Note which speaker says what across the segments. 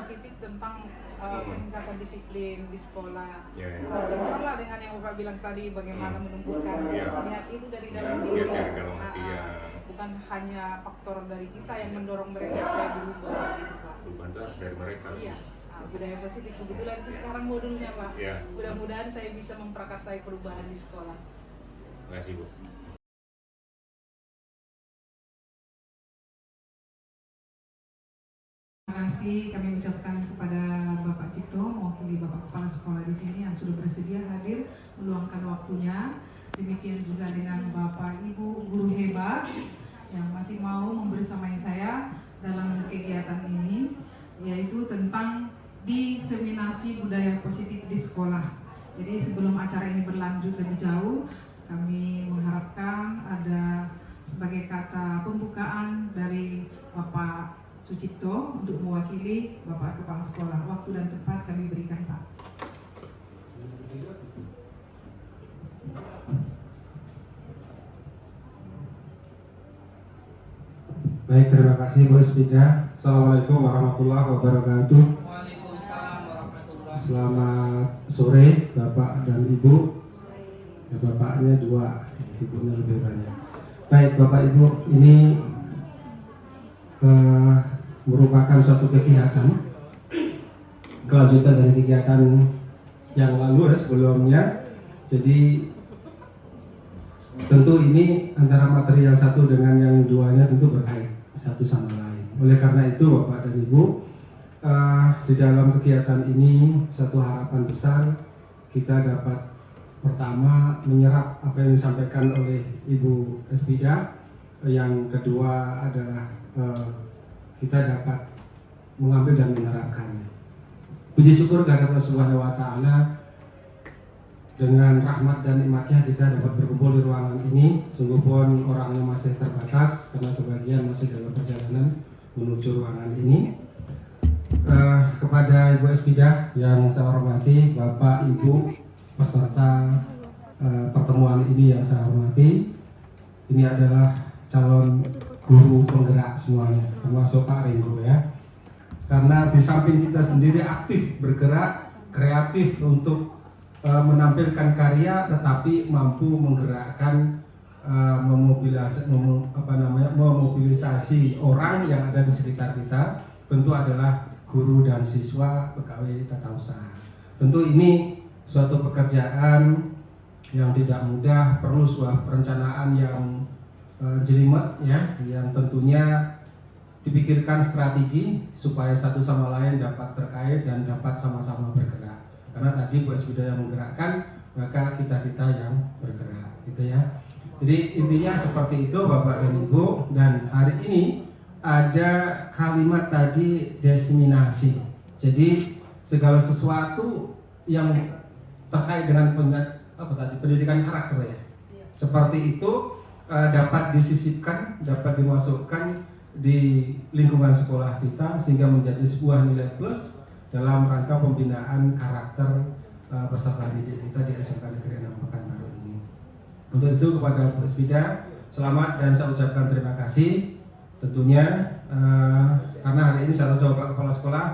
Speaker 1: positif tentang peningkatan disiplin di sekolah.
Speaker 2: Ya.
Speaker 1: Sebenarnya dengan yang Bapak bilang tadi, bagaimana menumbuhkan niat itu dari dalam diri. Bukan hanya faktor dari kita yang mendorong mereka supaya berubah gitu, Pak.
Speaker 2: Perubahan itu harus dari mereka.
Speaker 1: Iya. Budaya positif kebetulan itu sekarang modulnya, Pak.
Speaker 2: Ya.
Speaker 1: Mudah-mudahan saya bisa memprakarsai perubahan di sekolah.
Speaker 2: Terima kasih, Bu.
Speaker 3: Terima kasih kami ucapkan kepada Bapak Cipto, mewakili Bapak Kepala Sekolah di sini yang sudah bersedia hadir meluangkan waktunya. Demikian juga dengan Bapak Ibu guru hebat yang masih mau membersamai saya dalam kegiatan ini, yaitu tentang diseminasi budaya positif di sekolah. Jadi sebelum acara ini berlanjut lebih jauh, kami mengharapkan ada sebagai kata pembukaan dari Bapak Sucipto untuk mewakili Bapak Kepala Sekolah. Waktu dan tempat kami berikan, Pak.
Speaker 4: Baik, terima kasih Bu Spida. Assalamualaikum warahmatullahi wabarakatuh.
Speaker 1: Waalaikumsalam warahmatullahi wabarakatuh.
Speaker 4: Selamat sore Bapak dan Ibu. Ya, bapaknya 2, ibunya lebih banyak. Baik Bapak Ibu, ini merupakan suatu kegiatan kelanjutan dari kegiatan yang lalu sebelumnya. Jadi tentu ini antara materi yang satu dengan yang duanya tentu berkait satu sama lain. Oleh karena itu Bapak dan Ibu, di dalam kegiatan ini satu harapan besar kita dapat pertama menyerap apa yang disampaikan oleh Ibu Espida. Yang kedua adalah kita dapat mengambil dan menerapkannya. Puji syukur kepada Allah Subhanahu wa Ta'ala, dengan rahmat dan nikmatnya kita dapat berkumpul di ruangan ini. Sungguh pun orangnya masih terbatas karena sebagian masih dalam perjalanan menuju ruangan ini. Kepada Ibu Espida yang saya hormati, Bapak Ibu peserta pertemuan ini yang saya hormati, ini adalah calon guru penggerak semuanya, termasuk Pak Ringo ya. Karena di samping kita sendiri aktif bergerak, kreatif untuk menampilkan karya, tetapi mampu menggerakkan memobilisasi orang yang ada di sekitar kita, tentu adalah guru dan siswa pegawai tata usaha. Tentu ini suatu pekerjaan yang tidak mudah, perlu sebuah perencanaan yang jelimet ya, yang tentunya dipikirkan strategi supaya satu sama lain dapat terkait dan dapat sama-sama bergerak. Karena tadi Bu Espida yang menggerakkan, maka kita yang bergerak, gitu ya. Jadi intinya seperti itu Bapak dan Ibu. Dan hari ini ada kalimat tadi diseminasi. Jadi segala sesuatu yang terkait dengan pendidikan karakter ya. Seperti itu dapat disisipkan, dapat dimasukkan di lingkungan sekolah kita sehingga menjadi sebuah nilai plus dalam rangka pembinaan karakter peserta didik kita di SMK Negeri 6 Pekanbaru ini. Untuk itu kepada Bu Espida, selamat dan saya ucapkan terima kasih. Tentunya karena hari ini saya Bapak Kepala Sekolah,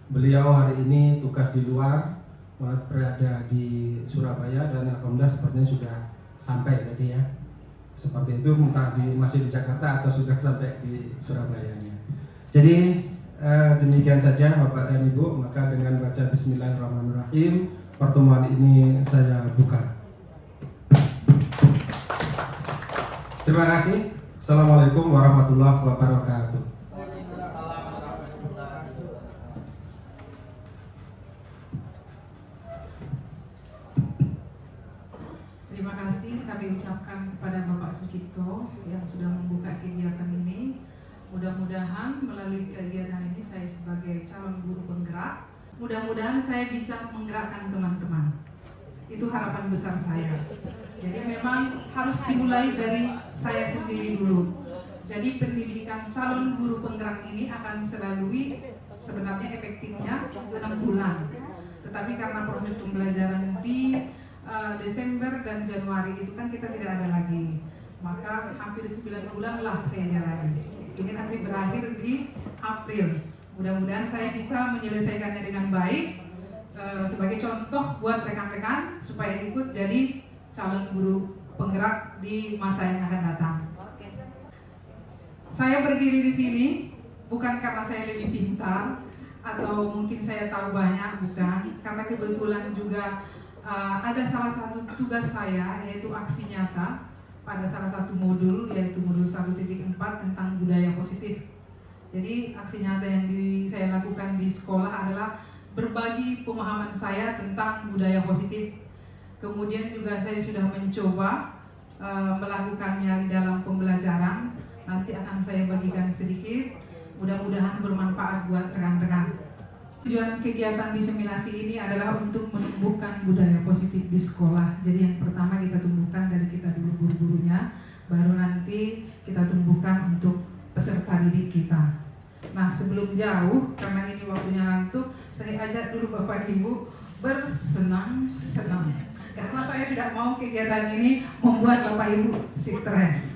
Speaker 4: beliau hari ini tugas di luar, berada di Surabaya dan alhamdulillah sepertinya sudah sampai tadi ya. Seperti itu, entah masih di Jakarta atau sudah sampai di Surabaya. Jadi demikian saja Bapak dan Ibu, maka dengan baca Bismillahirrahmanirrahim pertemuan ini saya buka. Terima kasih. Assalamualaikum warahmatullahi wabarakatuh.
Speaker 1: Waalaikumsalam warahmatullahi wabarakatuh.
Speaker 3: Terima kasih kami ucapkan kepada Bapak Sucipto yang sudah membuka kegiatan ini. Mudah-mudahan melalui kegiatan ini saya sebagai calon guru penggerak, mudah-mudahan saya bisa menggerakkan teman-teman. Itu harapan besar saya. Jadi memang harus dimulai dari saya sendiri dulu. Jadi pendidikan calon guru penggerak ini akan selalui sebenarnya efektifnya 6 bulan. Tetapi karena proses pembelajaran di Desember dan Januari itu kan kita tidak ada lagi. Maka hampir 9 bulan lah saya jalani. Ini nanti berakhir di April. Mudah-mudahan saya bisa menyelesaikannya dengan baik sebagai contoh buat rekan-rekan supaya ikut jadi calon guru penggerak di masa yang akan datang. Saya berdiri di sini bukan karena saya lebih pintar atau mungkin saya tahu banyak, bukan. Karena kebetulan juga ada salah satu tugas saya, yaitu aksi nyata pada salah satu modul, yaitu modul 1.4 tentang budaya positif. Jadi aksi nyata yang saya lakukan di sekolah adalah berbagi pemahaman saya tentang budaya positif. Kemudian juga saya sudah mencoba melakukannya di dalam pembelajaran. Nanti akan saya bagikan sedikit, mudah-mudahan bermanfaat buat rekan-rekan. Tujuan kegiatan diseminasi ini adalah untuk menumbuhkan budaya positif di sekolah. Jadi yang pertama kita tumbuhkan dari kita dulu guru-gurunya, baru nanti kita tumbuhkan untuk peserta didik kita. Nah sebelum jauh, karena ini waktunya ngantuk, saya ajak dulu Bapak Ibu bersenang-senang. Karena saya tidak mau kegiatan ini membuat Bapak Ibu stres.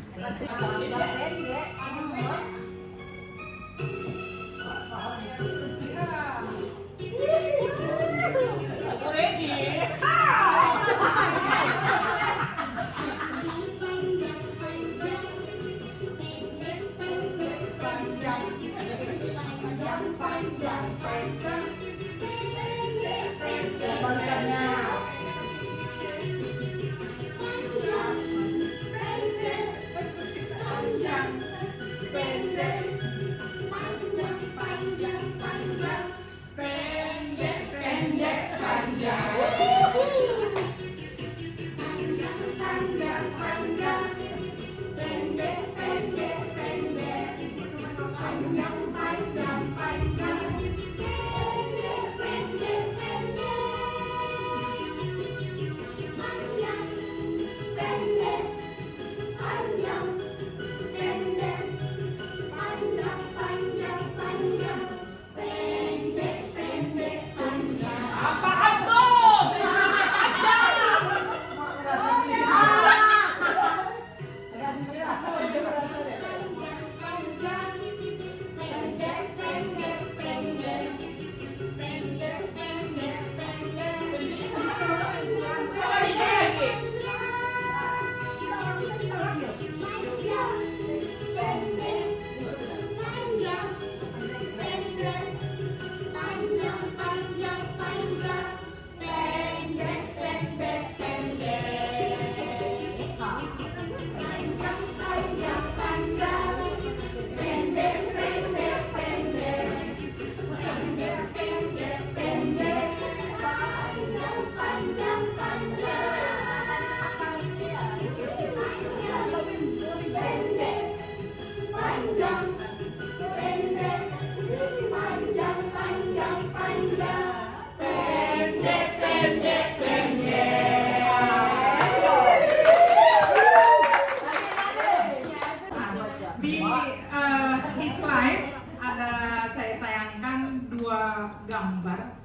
Speaker 3: Di slide ada saya tayangkan dua gambar.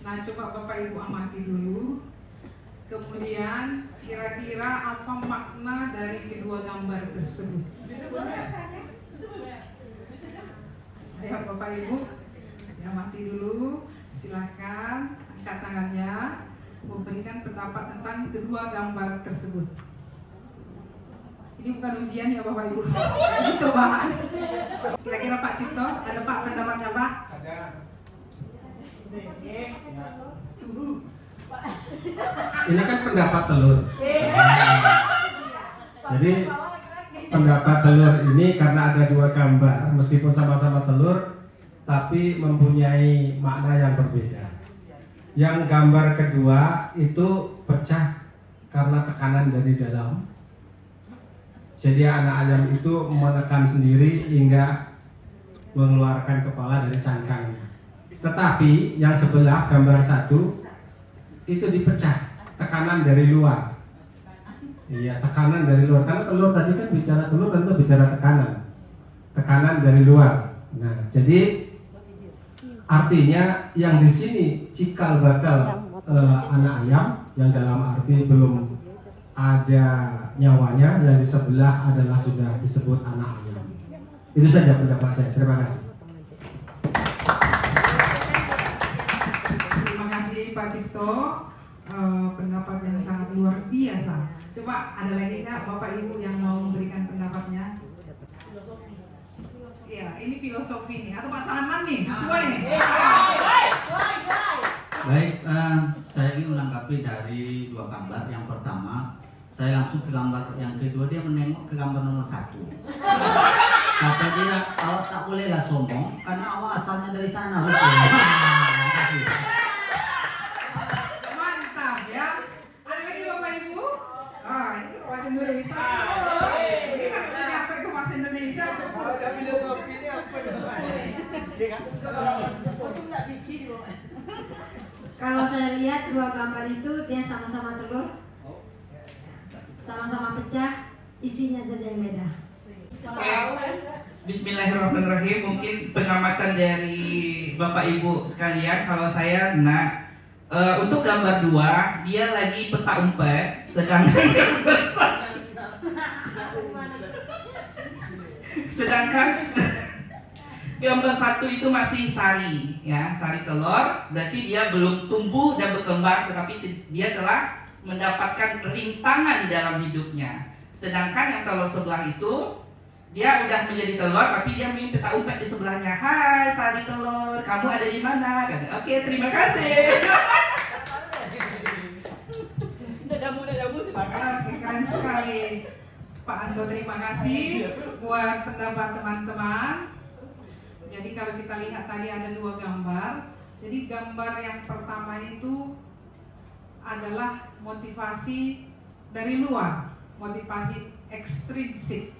Speaker 3: Nah coba Bapak Ibu amati dulu. Kemudian kira-kira apa makna dari kedua gambar tersebut? Ayo Bapak Ibu amati dulu. Silakan angkat tangannya, memberikan pendapat tentang kedua gambar tersebut. Ini bukan ujian ya Bapak Ibu, ini cobaan. Kira-kira Pak Cipto, ada Pak pendapatnya Pak?
Speaker 4: Ada. Ini kan pendapat telur. Jadi pendapat telur ini karena ada dua gambar, meskipun sama-sama telur, tapi mempunyai makna yang berbeda. Yang gambar kedua itu pecah karena tekanan dari dalam. Jadi anak ayam itu menekan sendiri hingga mengeluarkan kepala dari cangkangnya. Tetapi yang sebelah gambar satu itu dipecah, tekanan dari luar. Iya, tekanan dari luar. Karena telur tadi kan bicara telur, tentu bicara tekanan dari luar. Nah, jadi artinya yang di sini cikal bakal anak ayam yang dalam arti belum ada nyawanya, yang di sebelah adalah sudah disebut anak ayam. Itu saja pendapat saya. Terima kasih.
Speaker 3: Pak Cipto, pendapat yang sangat luar biasa. Coba ada lagi nggak Bapak Ibu yang mau memberikan pendapatnya? Iya, ini filosofi nih, atau pasangan nih, sesuai nih.
Speaker 5: Baik, saya ingin menanggapi dari dua gambar. Yang pertama, saya langsung ke gambar yang kedua, dia menengok ke gambar nomor 1. Kata dia, awak tak bolehlah sombong karena awak asalnya dari sana.
Speaker 3: Mantap ya. Ada lagi Bapak Ibu? Ini ke bahasa Indonesia. Ini kan udah nyampe ke bahasa Indonesia.
Speaker 6: Kalau saya lihat dua gambar itu dia sama-sama telur, sama-sama pecah, isinya saja yang beda.
Speaker 7: Bismillahirrahmanirrahim. Mungkin pengamatan dari Bapak Ibu sekalian. Kalau saya, untuk gambar 2 dia lagi peta umpet, sedangkan gambar 1 itu masih sari, ya, sari telur. Berarti dia belum tumbuh dan berkembang, tetapi dia telah mendapatkan rintangan dalam hidupnya. Sedangkan yang telur sebelah itu dia udah menjadi telur, tapi dia main peta umpet di sebelahnya. Hai sari telur, kamu ada di mana? Oke, terima kasih.
Speaker 3: Oke, keren sekali Pak Anto, terima kasih buat pendapat teman-teman. Jadi kalau kita lihat tadi ada 2 gambar. Jadi gambar yang pertama itu adalah motivasi dari luar, motivasi ekstrinsik,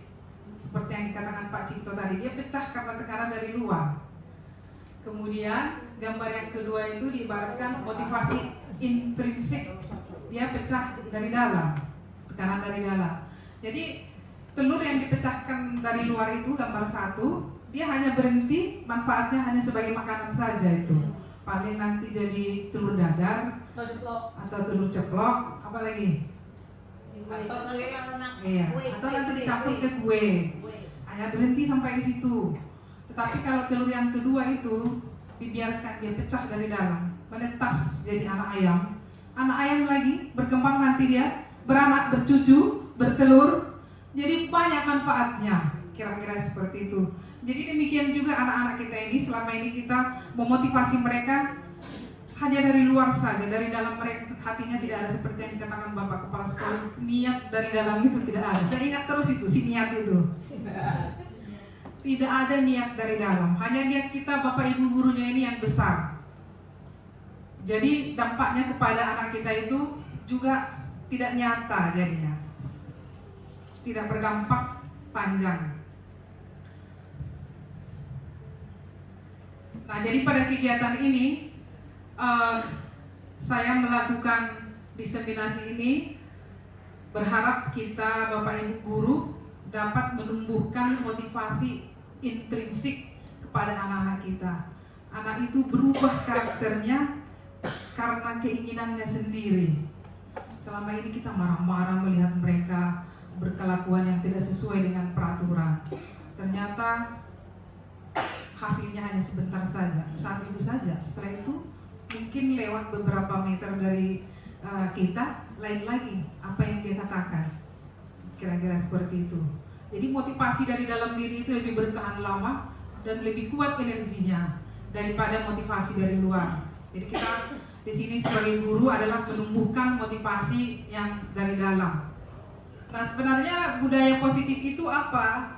Speaker 3: seperti yang dikatakan Pak Cipto tadi, dia pecah karena tekanan dari luar. Kemudian gambar yang kedua itu diibaratkan motivasi intrinsik, dia pecah dari dalam, tekanan dari dalam. Jadi telur yang dipecahkan dari luar itu gambar 1, dia hanya berhenti, manfaatnya hanya sebagai makanan saja itu. Paling nanti jadi telur dadar atau telur ceplok, apa lagi? Iya, atau nanti dicampur ke kue. Hanya berhenti sampai di situ. Tetapi kalau telur yang kedua itu dibiarkan dia pecah dari dalam, menetas jadi anak ayam. Anak ayam lagi berkembang, nanti dia beranak, bercucu, bertelur. Jadi banyak manfaatnya, kira-kira seperti itu. Jadi demikian juga anak-anak kita ini, selama ini kita memotivasi mereka hanya dari luar saja, dari dalam mereka hatinya tidak ada, seperti yang dikatakan Bapak Kepala Sekolah, niat dari dalam itu tidak ada. Saya ingat terus itu, si niat itu. Tidak ada niat dari dalam, hanya niat kita Bapak Ibu gurunya ini yang besar. Jadi dampaknya kepada anak kita itu juga tidak nyata jadinya, tidak berdampak panjang. Nah, jadi pada kegiatan ini saya melakukan diseminasi ini berharap kita Bapak Ibu guru dapat menumbuhkan motivasi intrinsik kepada anak-anak kita. Anak itu berubah karakternya karena keinginannya sendiri. Selama ini kita marah-marah melihat mereka berkelakuan yang tidak sesuai dengan peraturan. Ternyata hasilnya hanya sebentar saja, saat itu saja. Setelah itu mungkin lewat beberapa meter dari kita, lain lagi apa yang dia katakan. Kira-kira seperti itu. Jadi motivasi dari dalam diri itu lebih bertahan lama dan lebih kuat energinya daripada motivasi dari luar. Jadi kita di sini sebagai guru adalah menumbuhkan motivasi yang dari dalam. Nah, sebenarnya budaya positif itu apa?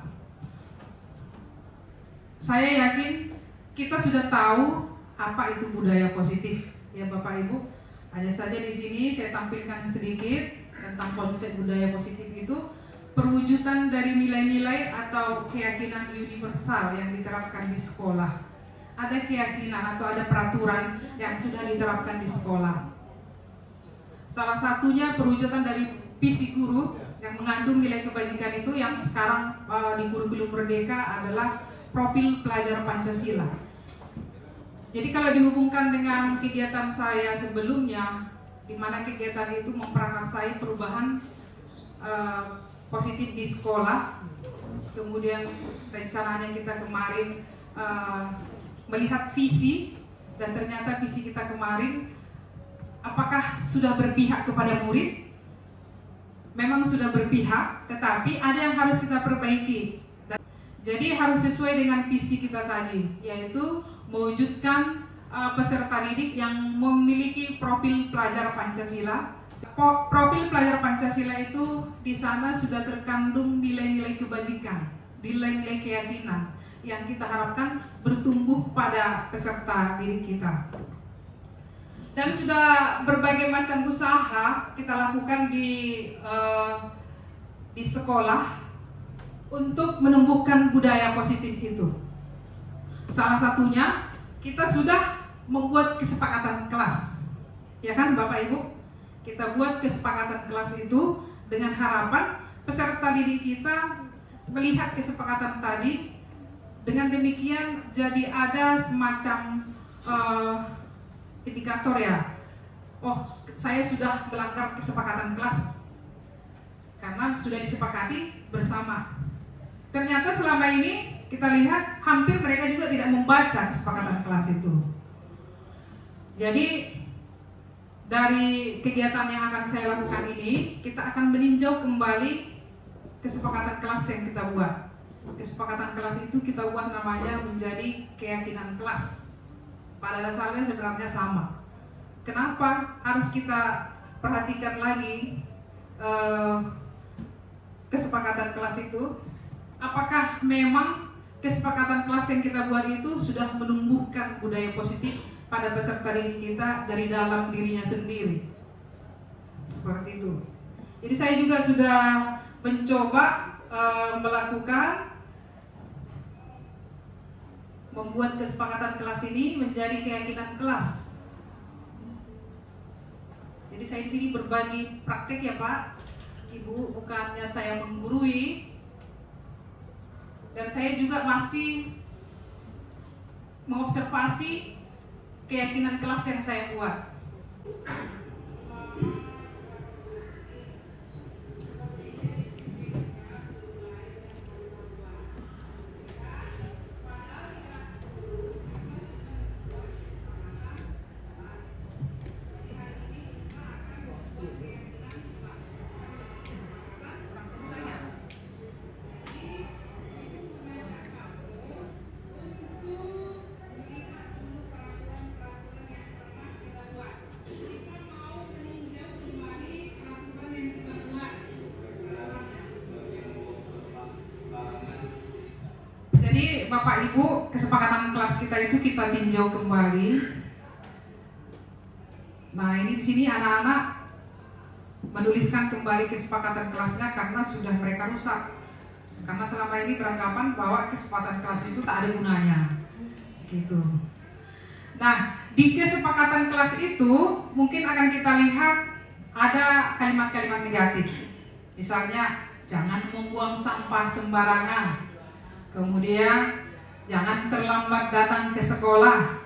Speaker 3: Saya yakin kita sudah tahu apa itu budaya positif, ya Bapak Ibu. Hanya saja di sini saya tampilkan sedikit tentang konsep budaya positif itu, perwujudan dari nilai-nilai atau keyakinan universal yang diterapkan di sekolah. Ada keyakinan atau ada peraturan yang sudah diterapkan di sekolah. Salah satunya perwujudan dari visi guru yang mengandung nilai kebajikan itu, yang sekarang di kurikulum Merdeka adalah profil pelajar Pancasila. Jadi kalau dihubungkan dengan kegiatan saya sebelumnya, di mana kegiatan itu memprakarsai perubahan positif di sekolah, kemudian rencananya kita kemarin melihat visi, dan ternyata visi kita kemarin apakah sudah berpihak kepada murid? Memang sudah berpihak, tetapi ada yang harus kita perbaiki. Jadi harus sesuai dengan visi kita tadi, yaitu mewujudkan peserta didik yang memiliki profil pelajar Pancasila. Profil pelajar Pancasila itu di sana sudah terkandung nilai-nilai kebajikan, nilai-nilai keyakinan yang kita harapkan bertumbuh pada peserta didik kita. Dan sudah berbagai macam usaha kita lakukan di sekolah untuk menumbuhkan budaya positif itu. Salah satunya kita sudah membuat kesepakatan kelas, ya kan Bapak Ibu? Kita buat kesepakatan kelas itu dengan harapan peserta didik kita melihat kesepakatan tadi. Dengan demikian jadi ada semacam indikator ya. Oh, saya sudah melanggar kesepakatan kelas karena sudah disepakati bersama. Ternyata selama ini kita lihat hampir mereka juga tidak membaca kesepakatan kelas itu. Jadi dari kegiatan yang akan saya lakukan ini, kita akan meninjau kembali kesepakatan kelas yang kita buat. Kesepakatan kelas itu kita buat namanya menjadi keyakinan kelas. Pada dasarnya sebenarnya sama. Kenapa harus kita perhatikan lagi kesepakatan kelas itu? Apakah memang kesepakatan kelas yang kita buat itu sudah menumbuhkan budaya positif pada peserta didik kita dari dalam dirinya sendiri? Seperti itu. Jadi saya juga sudah mencoba membuat kesepakatan kelas ini menjadi keyakinan kelas. Jadi saya di sini berbagi praktek ya Pak, Ibu, bukannya saya menggurui. Dan saya juga masih mengobservasi keyakinan kelas yang saya buat. Jadi Bapak Ibu, kesepakatan kelas kita itu kita tinjau kembali. Nah ini di sini anak-anak menuliskan kembali kesepakatan kelasnya karena sudah mereka rusak. Karena selama ini beranggapan bahwa kesepakatan kelas itu tak ada gunanya, gitu. Nah di kesepakatan kelas itu mungkin akan kita lihat ada kalimat-kalimat negatif. Misalnya jangan membuang sampah sembarangan. Kemudian jangan terlambat datang ke sekolah,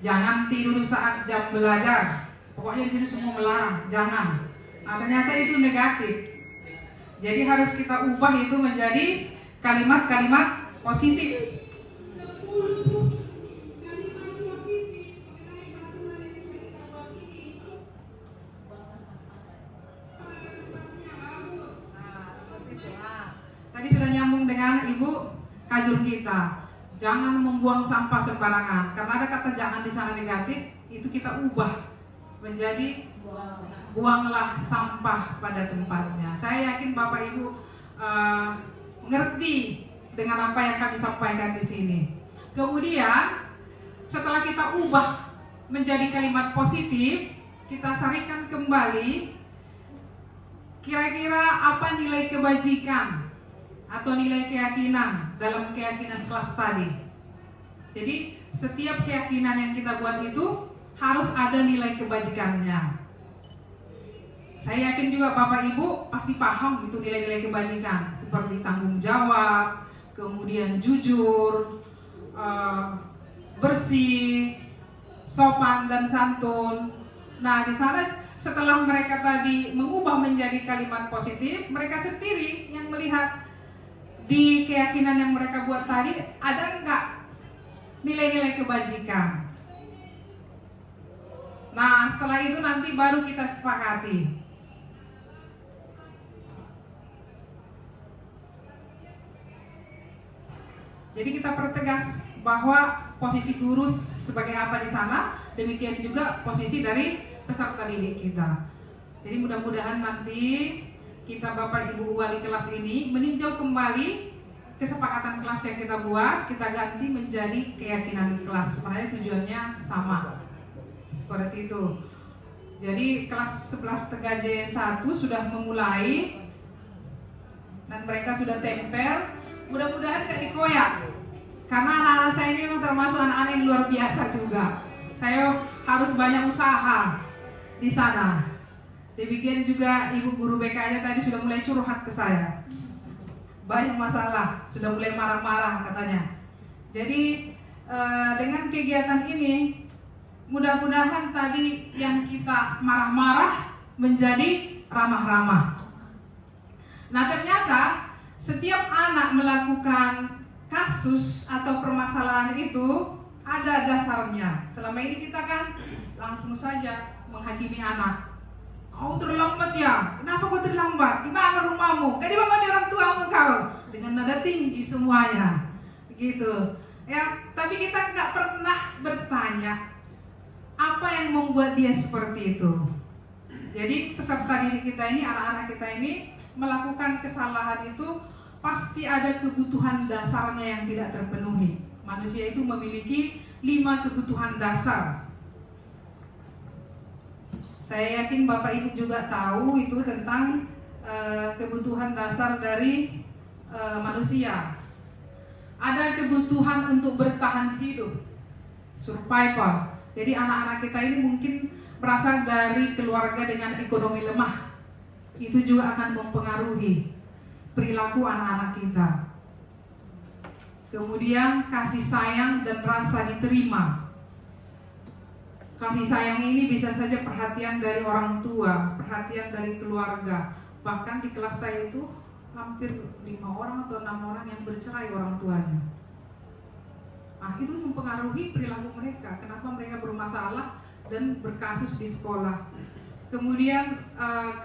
Speaker 3: jangan tidur saat jam belajar. Pokoknya di sini semua melarang, jangan. Nah, ternyata itu negatif. Jadi harus kita ubah itu menjadi kalimat-kalimat positif. Tadi sudah nyambung dengan Ibu Kajur kita, jangan membuang sampah sembarangan. Karena ada kata jangan di sana negatif, itu kita ubah menjadi buanglah sampah pada tempatnya. Saya yakin Bapak Ibu mengerti dengan apa yang kami sampaikan di sini. Kemudian setelah kita ubah menjadi kalimat positif, kita sarikan kembali kira-kira apa nilai kebajikan atau nilai keyakinan dalam keyakinan kelas tadi. Jadi setiap keyakinan yang kita buat itu harus ada nilai kebajikannya. Saya yakin juga Bapak Ibu pasti paham itu nilai-nilai kebajikan seperti tanggung jawab, kemudian jujur, bersih, sopan dan santun. Nah di sana setelah mereka tadi mengubah menjadi kalimat positif, mereka sendiri yang melihat di keyakinan yang mereka buat tadi ada enggak nilai-nilai kebajikan. Nah, setelah itu nanti baru kita sepakati. Jadi kita pertegas bahwa posisi guru sebagai apa di sana, demikian juga posisi dari peserta didik kita. Jadi mudah-mudahan nanti kita Bapak Ibu wali kelas ini meninjau kembali kesepakatan kelas yang kita buat, kita ganti menjadi keyakinan kelas. Makanya tujuannya sama. Seperti itu. Jadi kelas 11 Tegaje 1 sudah memulai dan mereka sudah tempel. Mudah-mudahan gak dikoyak. Karena anak-anak saya ini memang termasuk anak-anak yang luar biasa juga. Saya harus banyak usaha di sana. Demikian juga ibu guru BK-nya tadi sudah mulai curhat ke saya. Banyak masalah, sudah mulai marah-marah katanya. Jadi dengan kegiatan ini mudah-mudahan tadi yang kita marah-marah menjadi ramah-ramah. Nah, ternyata setiap anak melakukan kasus atau permasalahan itu ada dasarnya. Selama ini kita kan langsung saja menghakimi anak. Kau terlambat ya? Kenapa kau terlambat? Di mana rumahmu? Di mana di orang tuamu kau? Dengan nada tinggi semuanya, gitu. Ya, tapi kita nggak pernah bertanya apa yang membuat dia seperti itu. Jadi peserta didik kita ini, anak-anak kita ini melakukan kesalahan itu pasti ada kebutuhan dasarnya yang tidak terpenuhi. Manusia itu memiliki 5 kebutuhan dasar. Saya yakin Bapak Ibu juga tahu itu tentang kebutuhan dasar dari manusia. Ada kebutuhan untuk bertahan hidup, survival. Jadi anak-anak kita ini mungkin berasal dari keluarga dengan ekonomi lemah. Itu juga akan mempengaruhi perilaku anak-anak kita. Kemudian kasih sayang dan rasa diterima. Kasih sayang ini bisa saja perhatian dari orang tua, perhatian dari keluarga. Bahkan di kelas saya itu hampir 5 orang atau 6 orang yang bercerai orang tuanya. Nah, itu mempengaruhi perilaku mereka. Kenapa mereka bermasalah dan berkasus di sekolah. Kemudian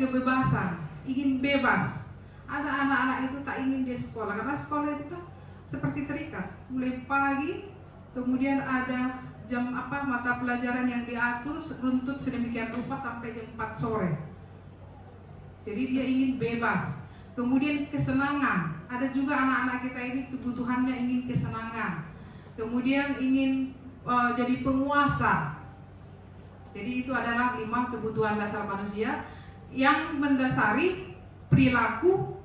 Speaker 3: kebebasan, ingin bebas. Ada anak-anak itu tak ingin di sekolah karena sekolah itu kan seperti terikat. Mulai pagi, kemudian ada jam mata pelajaran yang diatur runtut sedemikian rupa sampai jam 4 sore. Jadi dia ingin bebas. Kemudian kesenangan. Ada juga anak-anak kita ini kebutuhannya ingin kesenangan. Kemudian ingin jadi penguasa. Jadi itu adalah 5 kebutuhan dasar manusia yang mendasari perilaku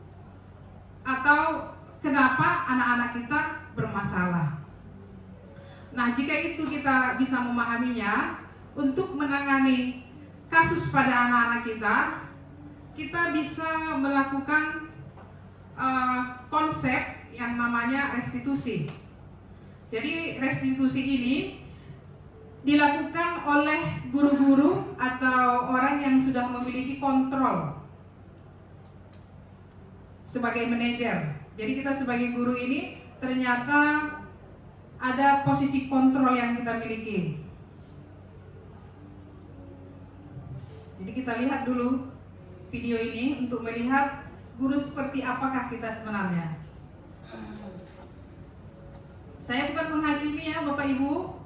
Speaker 3: atau kenapa anak-anak kita bermasalah. Nah, jika itu kita bisa memahaminya, untuk menangani kasus pada anak-anak kita bisa melakukan konsep yang namanya restitusi. Jadi restitusi ini dilakukan oleh guru-guru atau orang yang sudah memiliki kontrol sebagai manajer. Jadi kita sebagai guru ini ternyata ada posisi kontrol yang kita miliki. Jadi kita lihat dulu video ini untuk melihat guru seperti apakah kita sebenarnya. Saya bukan menghakimi ya Bapak Ibu.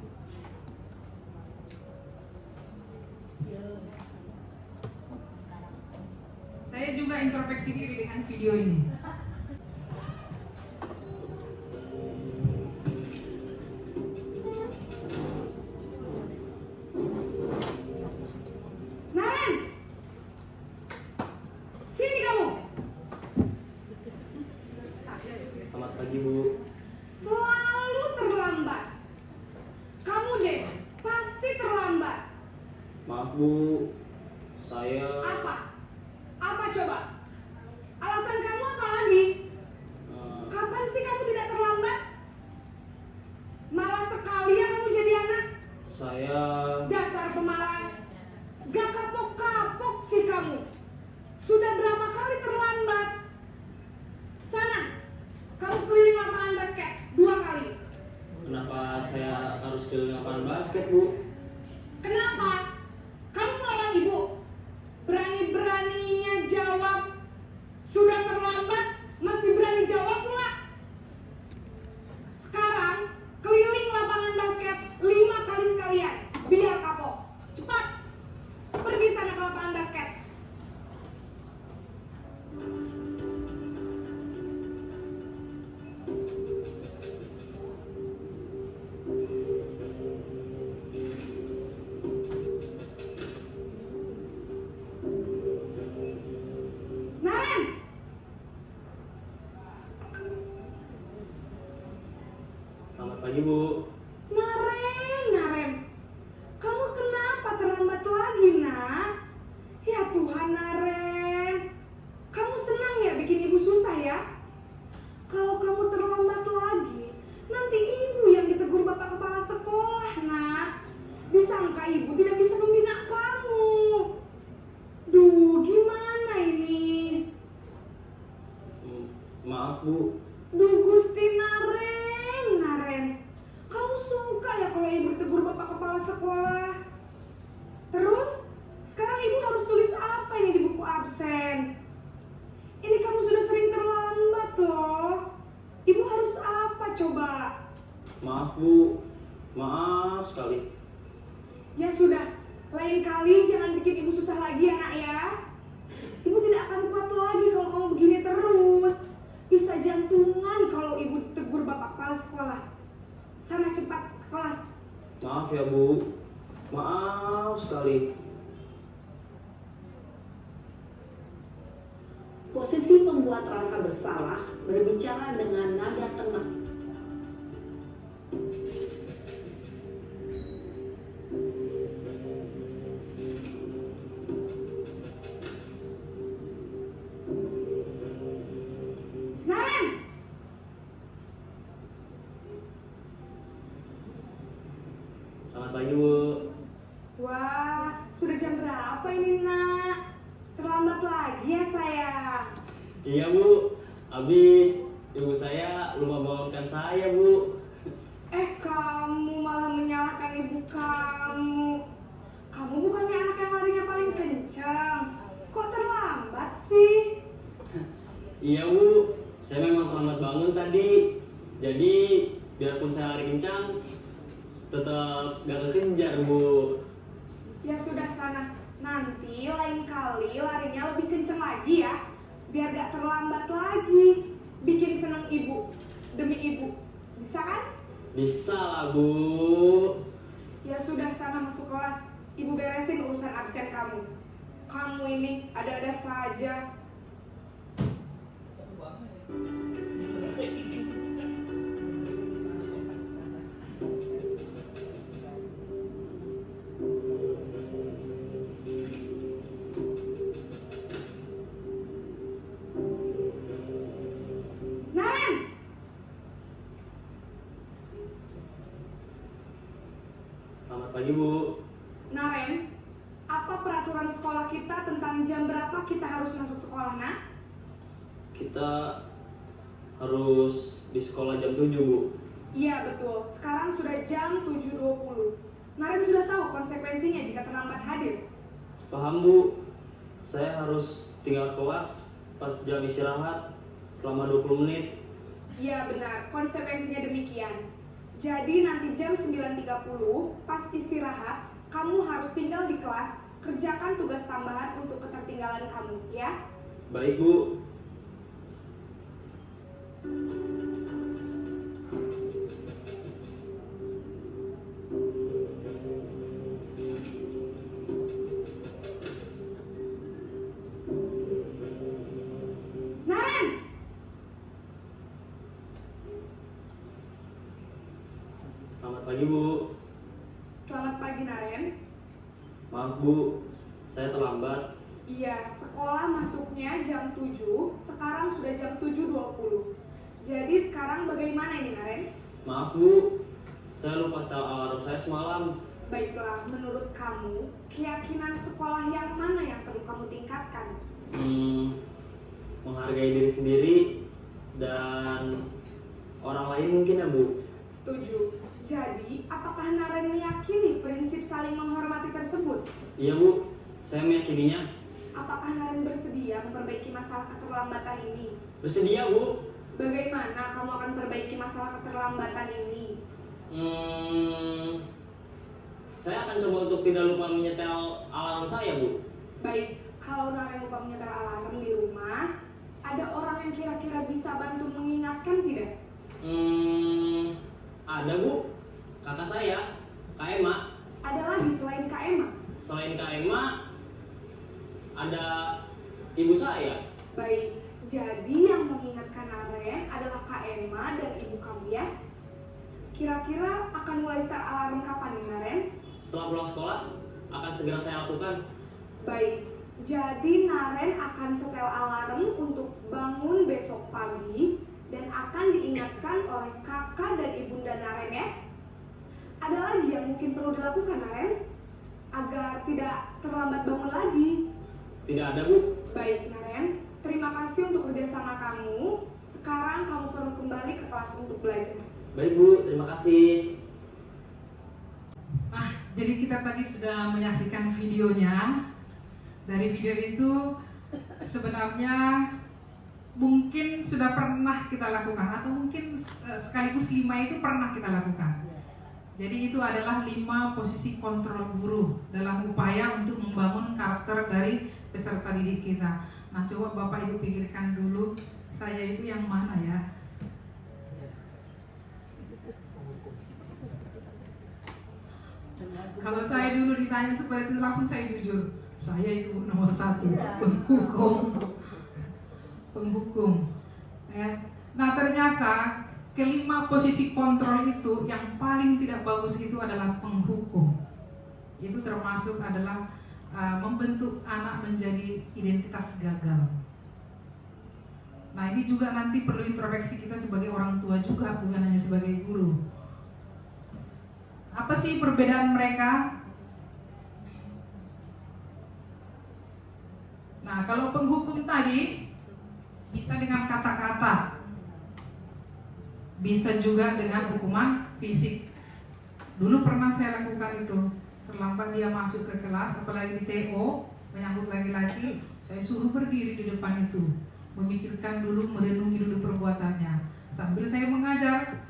Speaker 3: Saya juga introspeksi diri dengan video ini. Naren, sini kamu.
Speaker 8: Selamat pagi, Bu.
Speaker 9: Selalu terlambat. Kamu deh, pasti terlambat.
Speaker 8: Maaf, Bu. Saya
Speaker 9: Apa coba? Alasan kamu apa lagi? Kapan sih kamu tidak terlambat? Malas sekali ya kamu jadi anak.
Speaker 8: Saya
Speaker 9: Dasar pemalas. Gak kapok-kapok sih kamu. Sudah berapa kali terlambat? Sana, kamu keliling lapangan basket 2 kali.
Speaker 8: Kenapa saya harus keliling lapangan basket, Bu?
Speaker 9: Kenapa? maka ibu tidak bisa membina kamu. Duh, gimana ini?
Speaker 8: Maaf Bu.
Speaker 9: Duh, Gusti Naren. Kamu suka ya kalau ibu ditegur bapak kepala sekolah? Terus, sekarang ibu harus tulis apa ini di buku absen? Ini kamu sudah sering terlambat loh. Ibu harus apa coba?
Speaker 8: Maaf Bu. Maaf sekali.
Speaker 9: Ya sudah, lain kali jangan bikin ibu susah lagi ya nak ya. Ibu tidak akan kuat lagi kalau kamu begini terus. Bisa jantungan kalau ibu tegur bapak kepala sekolah. Sana cepat ke kelas.
Speaker 8: Maaf ya Bu. Maaf sekali.
Speaker 10: Posisi pembuat rasa bersalah berbicara dengan nada tenang.
Speaker 9: Naren!
Speaker 8: Selamat pagi Bu.
Speaker 9: Wah, sudah jam berapa ini nak? Terlambat lagi ya sayang.
Speaker 8: Iya Bu. Habis ibu saya lupa bangunkan saya Bu.
Speaker 9: Kamu malah menyalahkan ibu kamu. Kamu bukannya anak yang larinya paling kencang. Kok terlambat sih?
Speaker 8: Iya Bu. Saya memang terlambat bangun tadi. Jadi biarpun saya lari kencang, tetap gak kekejar Bu.
Speaker 9: Ya sudah sana. Nanti lain kali larinya lebih kencang lagi ya. Biar gak terlambat lagi. Bikin senang ibu. Demi ibu. Bisa kan?
Speaker 8: Bisa lah Bu.
Speaker 9: Ya sudah sana masuk kelas. Ibu beresin urusan absen kamu. Kamu ini ada-ada saja. Naren!
Speaker 8: Selamat pagi Bu.
Speaker 9: Naren, apa peraturan sekolah kita tentang jam berapa kita harus masuk sekolah, nak?
Speaker 8: Kita harus di sekolah jam 7 Bu.
Speaker 9: Iya betul, sekarang sudah jam 7.20. Naren sudah tahu konsekuensinya jika terlambat hadir.
Speaker 8: Paham Bu. Saya harus tinggal kelas pas jam istirahat selama 20 menit.
Speaker 9: Iya benar, konsekuensinya demikian. Jadi nanti jam 9.30 pas istirahat, kamu harus tinggal di kelas, kerjakan tugas tambahan untuk ketertinggalan kamu, ya?
Speaker 8: Baik Bu.
Speaker 9: Naren!
Speaker 8: Selamat pagi Bu.
Speaker 9: Selamat pagi Naren.
Speaker 8: Maaf Bu, saya terlambat.
Speaker 9: Iya, sekolah masuknya jam 7, sekarang sudah jam 7.20. Jadi sekarang bagaimana ini Naren?
Speaker 8: Maaf Bu, saya lupa setel alarm saya semalam.
Speaker 9: Baiklah, menurut kamu, keyakinan sekolah yang mana yang perlu kamu tingkatkan?
Speaker 8: Menghargai diri sendiri dan orang lain mungkin ya Bu.
Speaker 9: Setuju. Jadi, apakah Naren meyakini prinsip saling menghormati tersebut?
Speaker 8: Iya Bu, saya meyakininya.
Speaker 9: Apakah Naren bersedia memperbaiki masalah keterlambatan ini?
Speaker 8: Bersedia Bu.
Speaker 9: Bagaimana kamu akan perbaiki masalah keterlambatan ini?
Speaker 8: Saya akan coba untuk tidak lupa menyetel alarm saya Bu.
Speaker 9: Baik, kalau Naren lupa menyetel alarm di rumah, ada orang yang kira-kira bisa bantu mengingatkan tidak?
Speaker 8: Ada Bu, kakak saya, Kak Emma.
Speaker 9: Ada lagi selain Kak Emma?
Speaker 8: Selain Kak Emma, ada ibu saya.
Speaker 9: Baik, jadi yang mengingatkan Naren adalah Kak Emma dan ibu kamu ya? Kira-kira akan mulai start alarm kapan nih Naren?
Speaker 8: Setelah pulang sekolah, akan segera saya lakukan.
Speaker 9: Baik, jadi Naren akan setel alarm untuk bangun besok pagi dan akan diingatkan oleh kakak dan ibunda Naren ya. Ada lagi yang mungkin perlu dilakukan Naren?
Speaker 8: Tidak ada, Bu.
Speaker 9: Baik, Naren. Terima kasih untuk kerjasama kamu. Sekarang kamu perlu kembali ke kelas untuk belajar.
Speaker 8: Baik, Bu. Terima kasih.
Speaker 3: Nah, jadi kita tadi sudah menyaksikan videonya. Dari video itu sebenarnya mungkin sudah pernah kita lakukan, atau mungkin sekaligus 5 itu pernah kita lakukan. Jadi itu adalah 5 posisi kontrol guru dalam upaya untuk membangun karakter dari peserta didik kita. Nah, coba Bapak Ibu pikirkan dulu, saya itu yang mana ya? Kalau saya dulu ditanya seperti itu, langsung saya jujur, saya itu nomor 1, penghukum. Ya. Nah, ternyata kelima posisi kontrol itu yang paling tidak bagus itu adalah penghukum. Itu termasuk adalah membentuk anak menjadi identitas gagal. Nah, ini juga nanti perlu introspeksi kita sebagai orang tua juga, bukan hanya sebagai guru. Apa sih perbedaan mereka? Nah, kalau penghukum tadi bisa dengan kata-kata, bisa juga dengan hukuman fisik. Dulu pernah saya lakukan itu. Terlambat dia masuk ke kelas, apalagi di TO, menyambut laki-laki, saya suruh berdiri di depan itu, memikirkan dulu, merenungi dulu perbuatannya, sambil saya mengajar.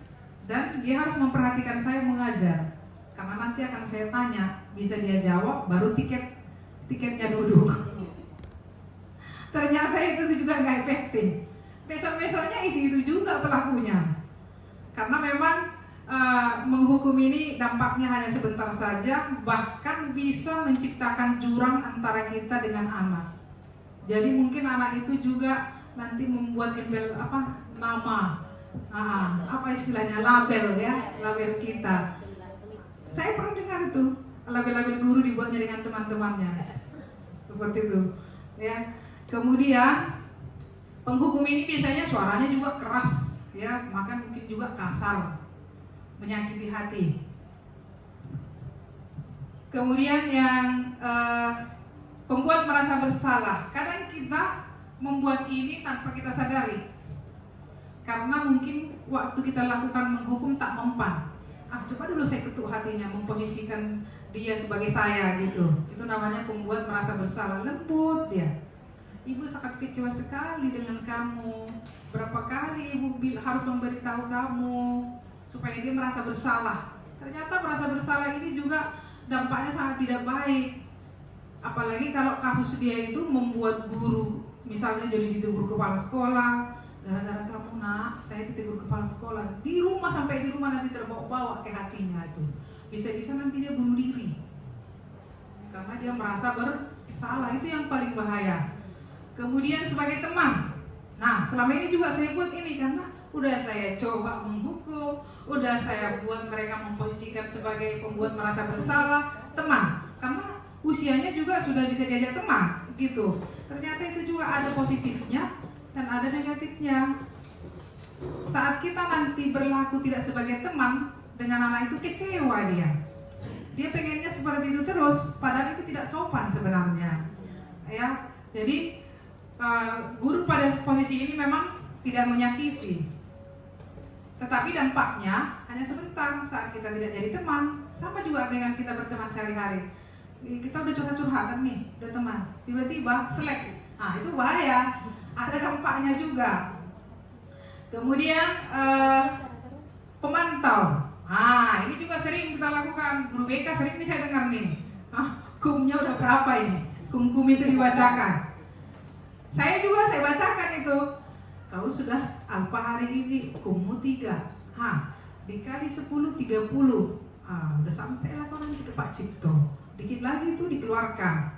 Speaker 3: Dan dia harus memperhatikan saya mengajar, karena nanti akan saya tanya, bisa dia jawab, baru tiketnya duduk. Ternyata itu juga nggak efektif. Besok-besoknya itu juga pelakunya. Karena memang menghukum ini dampaknya hanya sebentar saja, bahkan bisa menciptakan jurang antara kita dengan anak. Jadi mungkin anak itu juga nanti membuat embel nama, apa istilahnya, label ya, label kita. Saya pernah dengar itu, label-label guru dibuatnya dengan teman-temannya, seperti itu. Ya. Kemudian penghukum ini biasanya suaranya juga keras, ya, maka mungkin juga kasar, menyakiti hati. Kemudian yang pembuat merasa bersalah, kadang kita membuat ini tanpa kita sadari, karena mungkin waktu kita lakukan menghukum tak mempan. Coba dulu saya ketuk hatinya, memposisikan dia sebagai saya gitu. Itu namanya pembuat merasa bersalah, lembut dia. Ibu sangat kecewa sekali dengan kamu. Berapa kali ibu harus memberitahu kamu supaya dia merasa bersalah. Ternyata merasa bersalah ini juga dampaknya sangat tidak baik. Apalagi kalau kasus dia itu membuat guru, misalnya jadi ditegur kepala sekolah, gara-gara kamu nak, saya ditegur kepala sekolah. Di rumah, sampai di rumah nanti terbawa-bawa ke hatinya itu. Bisa-bisa nanti dia bunuh diri. Karena dia merasa bersalah, itu yang paling bahaya. Kemudian sebagai teman, nah selama ini juga saya buat ini karena udah saya coba menghukum, udah saya buat mereka memposisikan sebagai pembuat merasa bersalah, teman, karena usianya juga sudah bisa diajak teman, gitu. Ternyata itu juga ada positifnya dan ada negatifnya. Saat kita nanti berlaku tidak sebagai teman dengan anak itu, kecewa dia. Dia pengennya seperti itu terus, padahal itu tidak sopan sebenarnya. Ya, jadi guru pada posisi ini memang tidak menyakiti, tetapi dampaknya hanya sebentar saat kita tidak jadi teman. Sama juga dengan kita berteman sehari-hari. Kita udah curhat-curhatan nih, udah teman, tiba-tiba selek. Nah, itu bahaya, ada dampaknya juga. Kemudian pemantau. Ini juga sering kita lakukan. Guru BK sering nih saya dengar nih. Kumnya udah berapa ini? Kum itu dibacakan. Saya bacakan itu. Kau sudah apa hari ini? Kummu 3. Dikali 10, 30. Udah sampai lah kau nanti ke Pak Cipto. Dikit lagi itu dikeluarkan.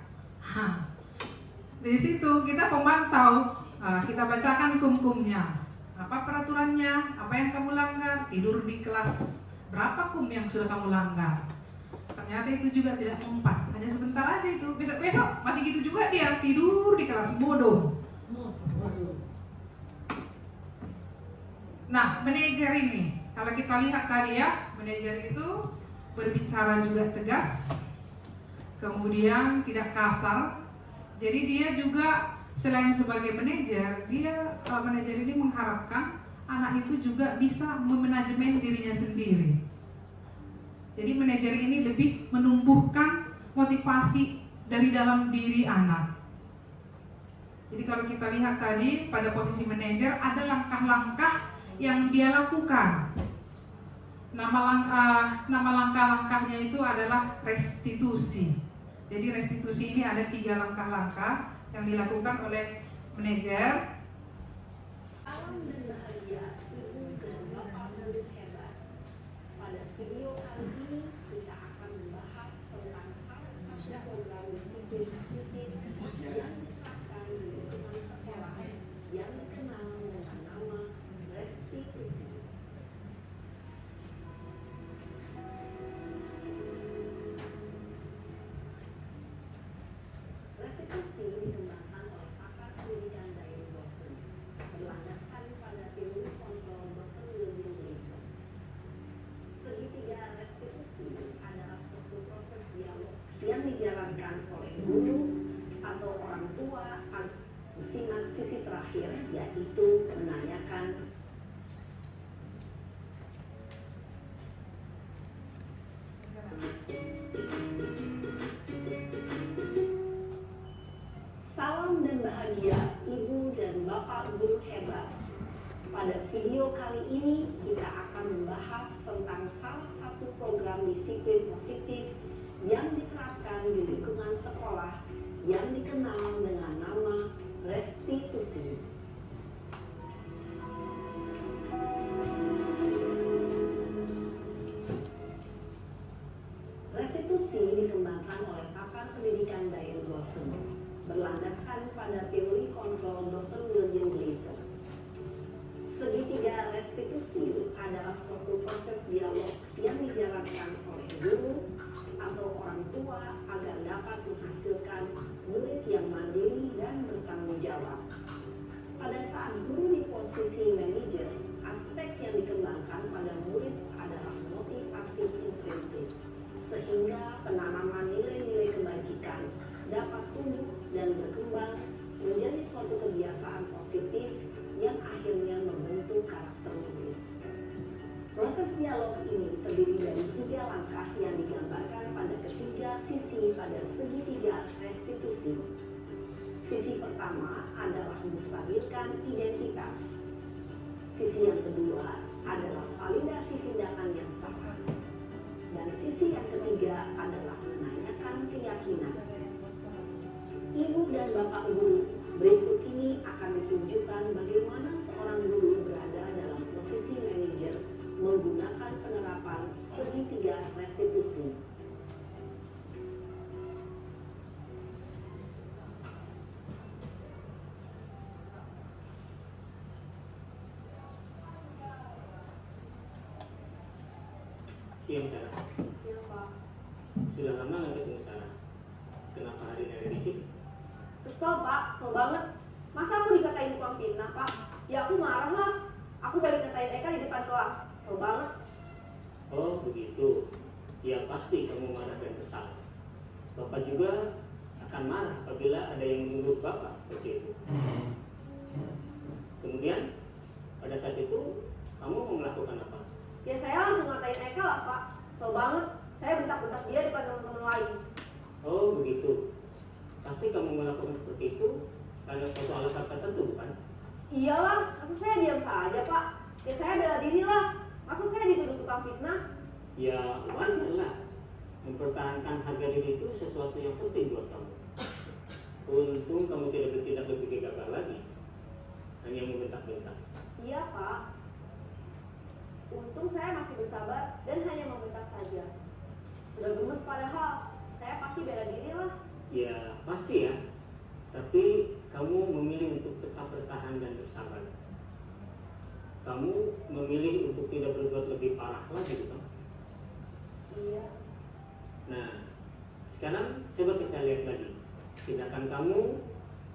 Speaker 3: Di situ kita pemantau. Kita bacakan kum-kumnya. Apa peraturannya? Apa yang kamu langgar? Tidur di kelas. Berapa kum yang sudah kamu langgar? Ternyata itu juga tidak mempan, hanya sebentar aja itu. Besok masih gitu juga dia, tidur di kelas, bodoh. Nah, manajer ini, kalau kita lihat tadi ya, manajer itu berbicara juga tegas, kemudian tidak kasar. Jadi dia juga selain sebagai manajer, manajer ini mengharapkan anak itu juga bisa memanajemen dirinya sendiri. Jadi manajer ini lebih menumbuhkan motivasi dari dalam diri anak. Jadi kalau kita lihat tadi pada posisi manajer ada langkah-langkah yang dia lakukan. Nama langkah-langkahnya itu adalah restitusi. Jadi restitusi ini ada 3 langkah-langkah yang dilakukan oleh manajer.
Speaker 10: Salam dan bahagia ibu dan bapak murid hebat. Pada video kali ini kita akan membahas tentang salah satu program disiplin positif yang diterapkan di lingkungan sekolah yang dikenal dengan nama restitusi. Restitusi dikembangkan oleh pakar pendidikan Diane Dawson, berlandaskan pada teori kontrol Dr. William Gleason. Segitiga restitusi adalah suatu proses dialog yang dijalankan oleh guru atau orang tua simak sisi terakhir, yaitu menanyakan salam dan bahagia ibu dan bapak guru hebat. Pada video kali ini kita akan membahas tentang salah satu program disiplin positif yang diterapkan di lingkungan sekolah yang dikenal dengan nama restitusi. Restitusi dikembangkan oleh pakar pendidikan Diane Dawson, berlandaskan pada teori kontrol Dr. William Gleason. Segitiga restitusi adalah suatu proses dialog yang dijalankan oleh guru atau orang tua agar dapat menghasilkan murid yang mandiri dan bertanggung jawab. Pada saat guru di posisi manajer, aspek yang dikembangkan pada murid adalah motivasi intrinsik, sehingga penanaman nilai-nilai kebajikan dapat tumbuh dan berkembang menjadi suatu kebiasaan positif yang akhirnya membentuk karakter murid. Proses dialog ini terdiri dari 3 langkah yang digambarkan pada ketiga sisi pada segitiga restitusi. Sisi pertama adalah menstabilkan identitas. Sisi yang kedua adalah validasi tindakan yang salah. Dan sisi yang ketiga adalah menanyakan keyakinan. Ibu dan bapak guru, berikut ini akan ditunjukkan bagaimana seorang guru berada dalam posisi manajer menggunakan penerapan segitiga restitusi.
Speaker 8: Siang Sarah.
Speaker 10: Siap, Pak.
Speaker 8: Sudah lama nggak ketemu Sarah? Kenapa hari ini ada di sini?
Speaker 9: Kesel, Pak, kesel banget. Masa aku dikatain tukang fitnah, Pak? Ya aku marah lah. Aku balik ngatain Eka di depan kelas. Kesel banget.
Speaker 8: Oh begitu. Ya pasti kamu marah dan kesal. Bapak juga akan marah apabila ada yang menuduh Bapak seperti itu. Kemudian pada saat itu kamu mau melakukan apa?
Speaker 9: Ya saya langsung ngatain Eka lah, Pak. Kesel banget. Saya bentak-bentak dia di depan teman-teman lain.
Speaker 8: Oh begitu. Pasti kamu melakukan seperti itu karena suatu alasan tertentu, bukan?
Speaker 9: Iyalah, masa saya diam saja, Pak? Ya saya bela diri lah. Masa saya dituduh tukang fitnah?
Speaker 8: Ya wajar lah. Mempertahankan harga diri itu sesuatu yang penting buat kamu. Untung kamu tidak bertindak lebih gegabah lagi, hanya membentak-bentak.
Speaker 9: Iya, Pak. Untung saya masih bersabar dan hanya membentak saja. Sudah gemes padahal, saya pasti bela diri lah.
Speaker 8: Ya pasti ya. Tapi kamu memilih untuk tetap bertahan dan bersabar. Kamu memilih untuk tidak berbuat lebih parah lagi, bukan?
Speaker 9: Iya.
Speaker 8: Nah, sekarang coba kita lihat lagi tindakan kamu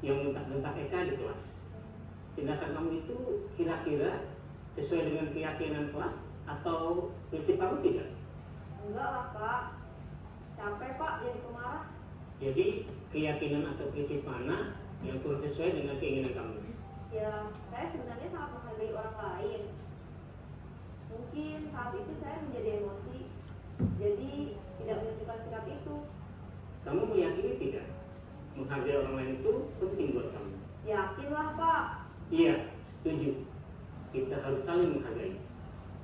Speaker 8: yang bentak-bentak Eka di kelas. Tindakan kamu itu kira-kira sesuai dengan keyakinan kelas atau prinsip kamu tidak?
Speaker 9: Enggak lah, Pak. Capek, Pak, jadi pemarah.
Speaker 8: Jadi keyakinan atau prinsip mana yang kurang sesuai dengan keinginan kamu?
Speaker 6: Ya, saya sebenarnya sangat menghargai orang lain. Mungkin saat itu saya menjadi emosi, jadi tidak menunjukkan sikap itu.
Speaker 8: Kamu meyakini tidak? Menghargai orang lain itu penting buat kamu.
Speaker 6: Yakinlah Pak.
Speaker 8: Iya, setuju. Kita harus saling menghargai.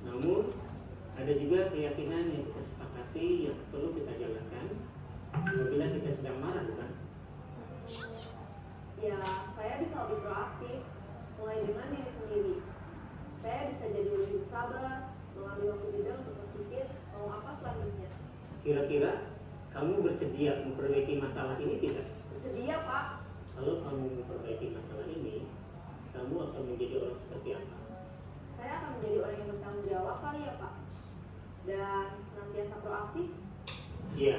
Speaker 8: Namun, ada juga keyakinan yang kita sepakati yang perlu kita jalankan apabila kita sedang marah, bukan?
Speaker 6: Ya, saya bisa lebih proaktif, mulai dengan diri sendiri. Saya bisa jadi lebih sabar, mengambil waktu jeda untuk berpikir mau apa selanjutnya.
Speaker 8: Kira-kira kamu bersedia memperbaiki masalah ini tidak?
Speaker 6: Bersedia Pak.
Speaker 8: Kalau kamu memperbaiki masalah ini, kamu akan menjadi orang seperti apa?
Speaker 6: Saya akan menjadi orang yang bertanggung jawab kali ya Pak. Dan senantiasa proaktif.
Speaker 8: Iya.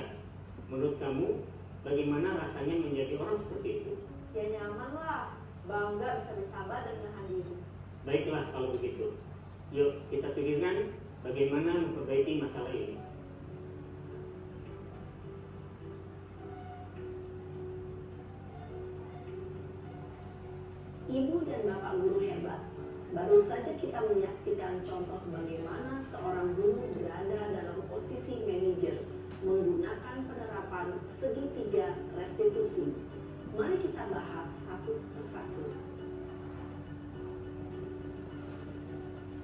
Speaker 8: Menurut kamu, bagaimana rasanya menjadi orang seperti itu?
Speaker 6: Ya nyaman lah, bangga bisa bersabar dan menahan diri.
Speaker 8: Baiklah kalau begitu. Yuk kita pikirkan bagaimana memperbaiki masalah ini.
Speaker 10: Ibu dan Bapak guru hebat, baru saja kita menyaksikan contoh bagaimana seorang guru berada dalam posisi manajer menggunakan penerapan segitiga restitusi. Mari kita bahas satu persatu.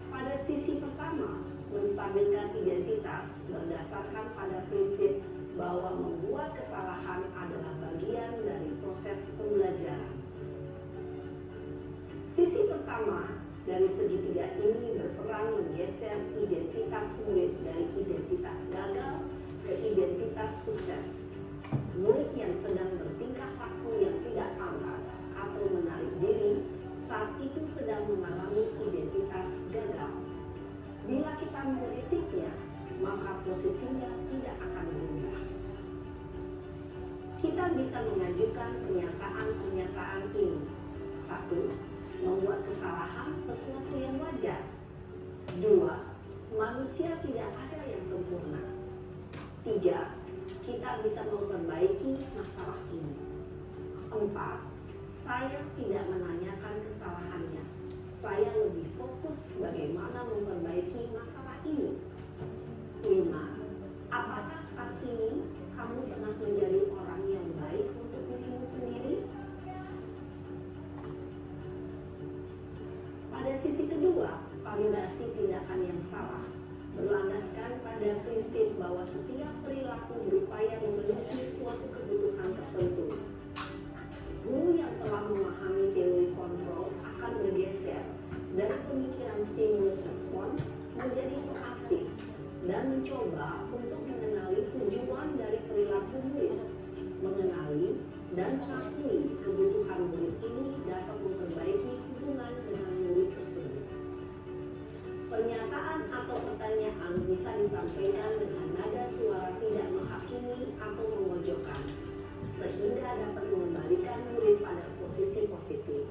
Speaker 10: Pada sisi pertama, menstabilkan identitas berdasarkan pada prinsip bahwa membuat kesalahan adalah bagian dari proses pembelajaran. Sisi pertama dari segitiga ini berperan menggeser identitas murid dari identitas gagal ke identitas sukses. Murid yang sedang bertingkah laku yang tidak pantas atau menarik diri saat itu sedang mengalami identitas gagal. Bila kita mengkritiknya, maka posisinya tidak akan berubah. Kita bisa mengajukan pernyataan-pernyataan ini. 1. Membuat kesalahan sesuatu yang wajar. 2. Manusia tidak ada yang sempurna. 3. Kita bisa memperbaiki masalah ini. 4. Saya tidak menanyakan kesalahannya. Saya lebih fokus bagaimana memperbaiki masalah ini. 5. Apakah saat ini kamu pernah menjadi orang yang baik untuk dirimu sendiri? Pada sisi kedua, validasi tindakan yang salah berlandaskan pada prinsip bahwa setiap perilaku berupaya memenuhi suatu kebutuhan tertentu. Guru yang telah memahami teori kontrol akan bergeser dari pemikiran stimulus respon menjadi proaktif dan mencoba untuk mengenali tujuan dari perilaku murid, mengenali dan mengakui kebutuhan murid ini dapat memperbaiki hubungan dengan murid tersebut. Pernyataan atau pertanyaan bisa disampaikan dengan nada suara tidak menghakimi atau memojokkan, sehingga dapat mengembalikan murid pada posisi positif.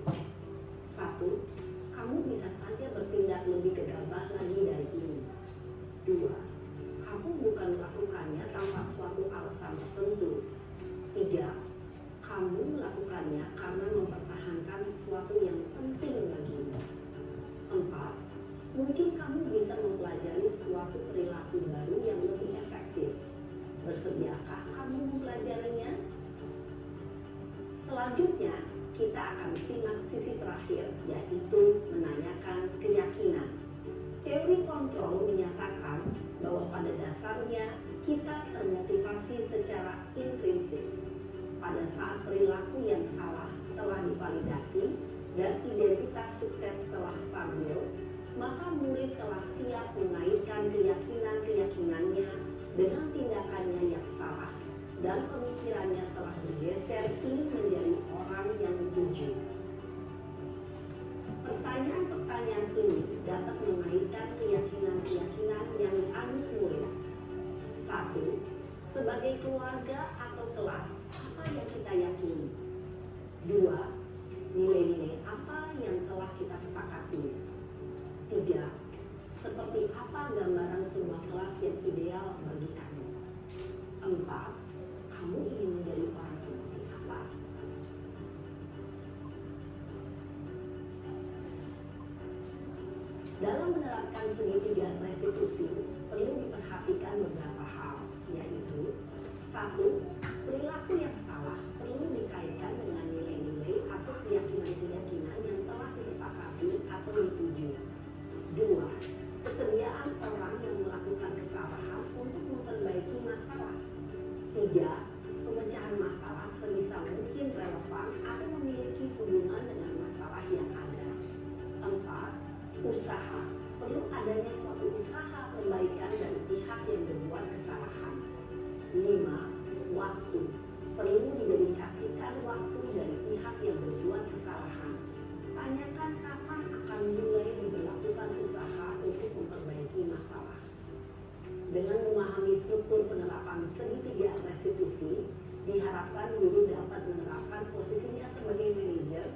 Speaker 10: 1. Kamu bisa saja bertindak lebih gegabah lagi dari ini. 2. Kamu bukan melakukannya tanpa suatu alasan tertentu. 3. Kamu melakukannya karena mempertahankan sesuatu yang penting bagimu. 4. Mungkin kamu bisa mempelajari suatu perilaku baru yang lebih efektif. Bersediakah kamu mempelajarinya? Selanjutnya, kita akan simak sisi terakhir, yaitu menanyakan keyakinan. Teori kontrol menyatakan bahwa pada dasarnya kita termotivasi secara intrinsik. Pada saat perilaku yang salah telah divalidasi dan identitas sukses telah stabil, maka murid telah siap mengaitkan keyakinan-keyakinannya dengan tindakannya yang salah dan pemikirannya telah bergeser ini menjadi orang yang dituju. Pertanyaan-pertanyaan ini dapat mengaitkan keyakinan-keyakinan yang dianut murid. 1. Sebagai keluarga atau kelas, apa yang kita yakini? 2. Nilai-nilai apa yang telah kita sepakati? 3. Seperti apa gambaran sebuah kelas yang ideal bagi kamu? 4. Kamu ingin menjadi orang melakukan segitiga restitusi, perlu diperhatikan beberapa hal, yaitu 1. Perilaku yang salah perlu dikaitkan dengan nilai-nilai atau keyakinan-keyakinan yang telah disepakati atau dituju. 2. Kesediaan orang yang melakukan kesalahan untuk memperbaiki masalah. 3. Pemecahan masalah sebisa mungkin relevan atau memiliki hubungan dengan masalah yang ada. 4. Usaha. Perlu adanya suatu usaha perbaikan dari pihak yang berbuat kesalahan. 5. Waktu. Perlu didedikasikan waktu dari pihak yang berbuat kesalahan. Tanyakan kapan akan mulai diberlakukan usaha untuk memperbaiki masalah. Dengan memahami struktur penerapan segitiga restitusi, diharapkan guru dapat menerapkan posisinya sebagai manajer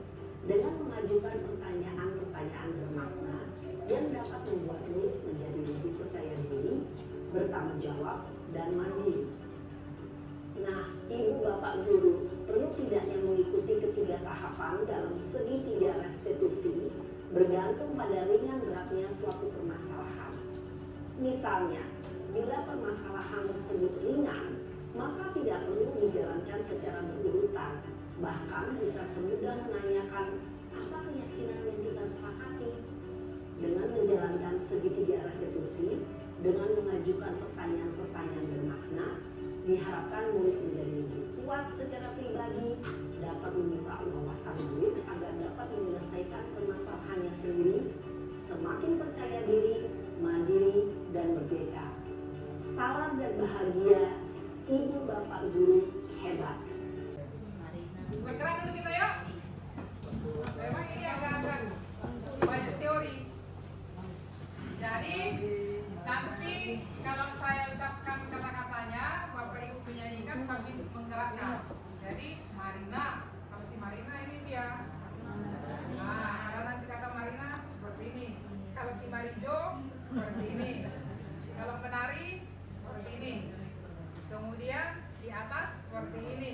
Speaker 10: dengan mengajukan pertanyaan-pertanyaan bermakna yang dapat membuat murid menjadi lebih percaya diri, bertanggung jawab, dan mandiri. Nah, ibu bapak guru perlu tidaknya mengikuti ketiga tahapan dalam segitiga restitusi bergantung pada ringan beratnya suatu permasalahan. Misalnya, bila permasalahan tersebut ringan, maka tidak perlu dijalankan secara berurutan. Bahkan bisa semudah menanyakan apa keyakinan yang kita sepakati. Dengan menjalankan segitiga restitusi, dengan mengajukan pertanyaan-pertanyaan bermakna, diharapkan murid menjadi lebih kuat secara pribadi, dapat membuka wawasan murid agar dapat menyelesaikan permasalahannya sendiri, semakin percaya diri, mandiri, dan merdeka. Salam dan bahagia, ibu bapak guru hebat.
Speaker 1: Bergerak dulu kita yuk. Memang ini agak-agak banyak teori. Jadi nanti kalau saya ucapkan kata-katanya, bapak ibu menyanyikan sambil menggerakkan. Jadi Marina, kalau si Marina ini dia. Nah, kalau nanti kata Marina seperti ini. Kalau si Marijo seperti ini. Kalau penari seperti ini. Kemudian di atas seperti ini.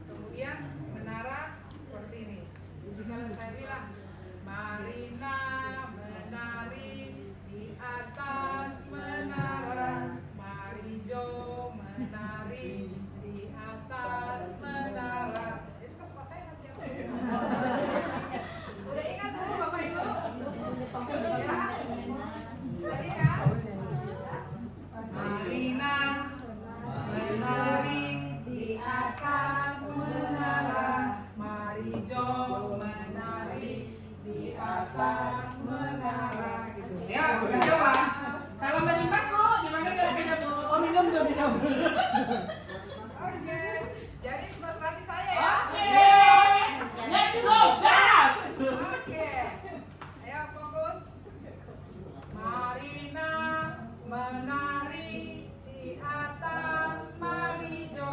Speaker 1: Kemudian menara seperti ini. Jadi kalau saya bilang Marina menari di atas menara, Marijo menari di atas menara. Itu suka saya nanti. Udah ingat dulu bapak ibu? Ya? Lagi kan? Marina menari di atas menara, Marijo menari di atas menara, gitu. Ya, udah coba. Kalau Mbak Dimas mau gimana kira-kira Bu? Oh, minum. Oke. Jadi sebelah nanti saya ya. Oke. Let's go, gas. Oke. Ayo fokus. Marina menari di atas Marijo.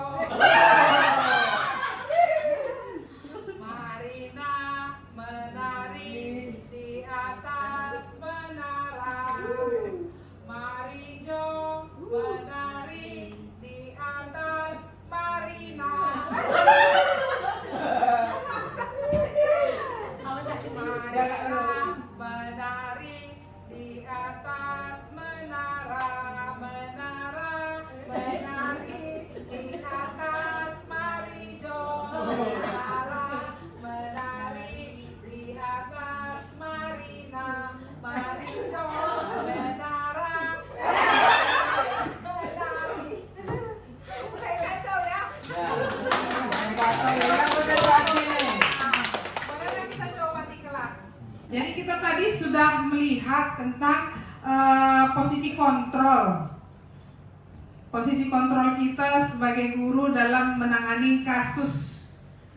Speaker 1: Marina menari di atas menara, Marijo menari di atas Marina. Marina menari di atas menara, menari di atas Marijo, menari di atas Marina, Marijo menara, menari. Kayak kacau ya. Boleh kita coba di kelas. Jadi kita tadi sudah melihat tentang posisi kontrol. Posisi kontrol kita sebagai guru dalam menangani kasus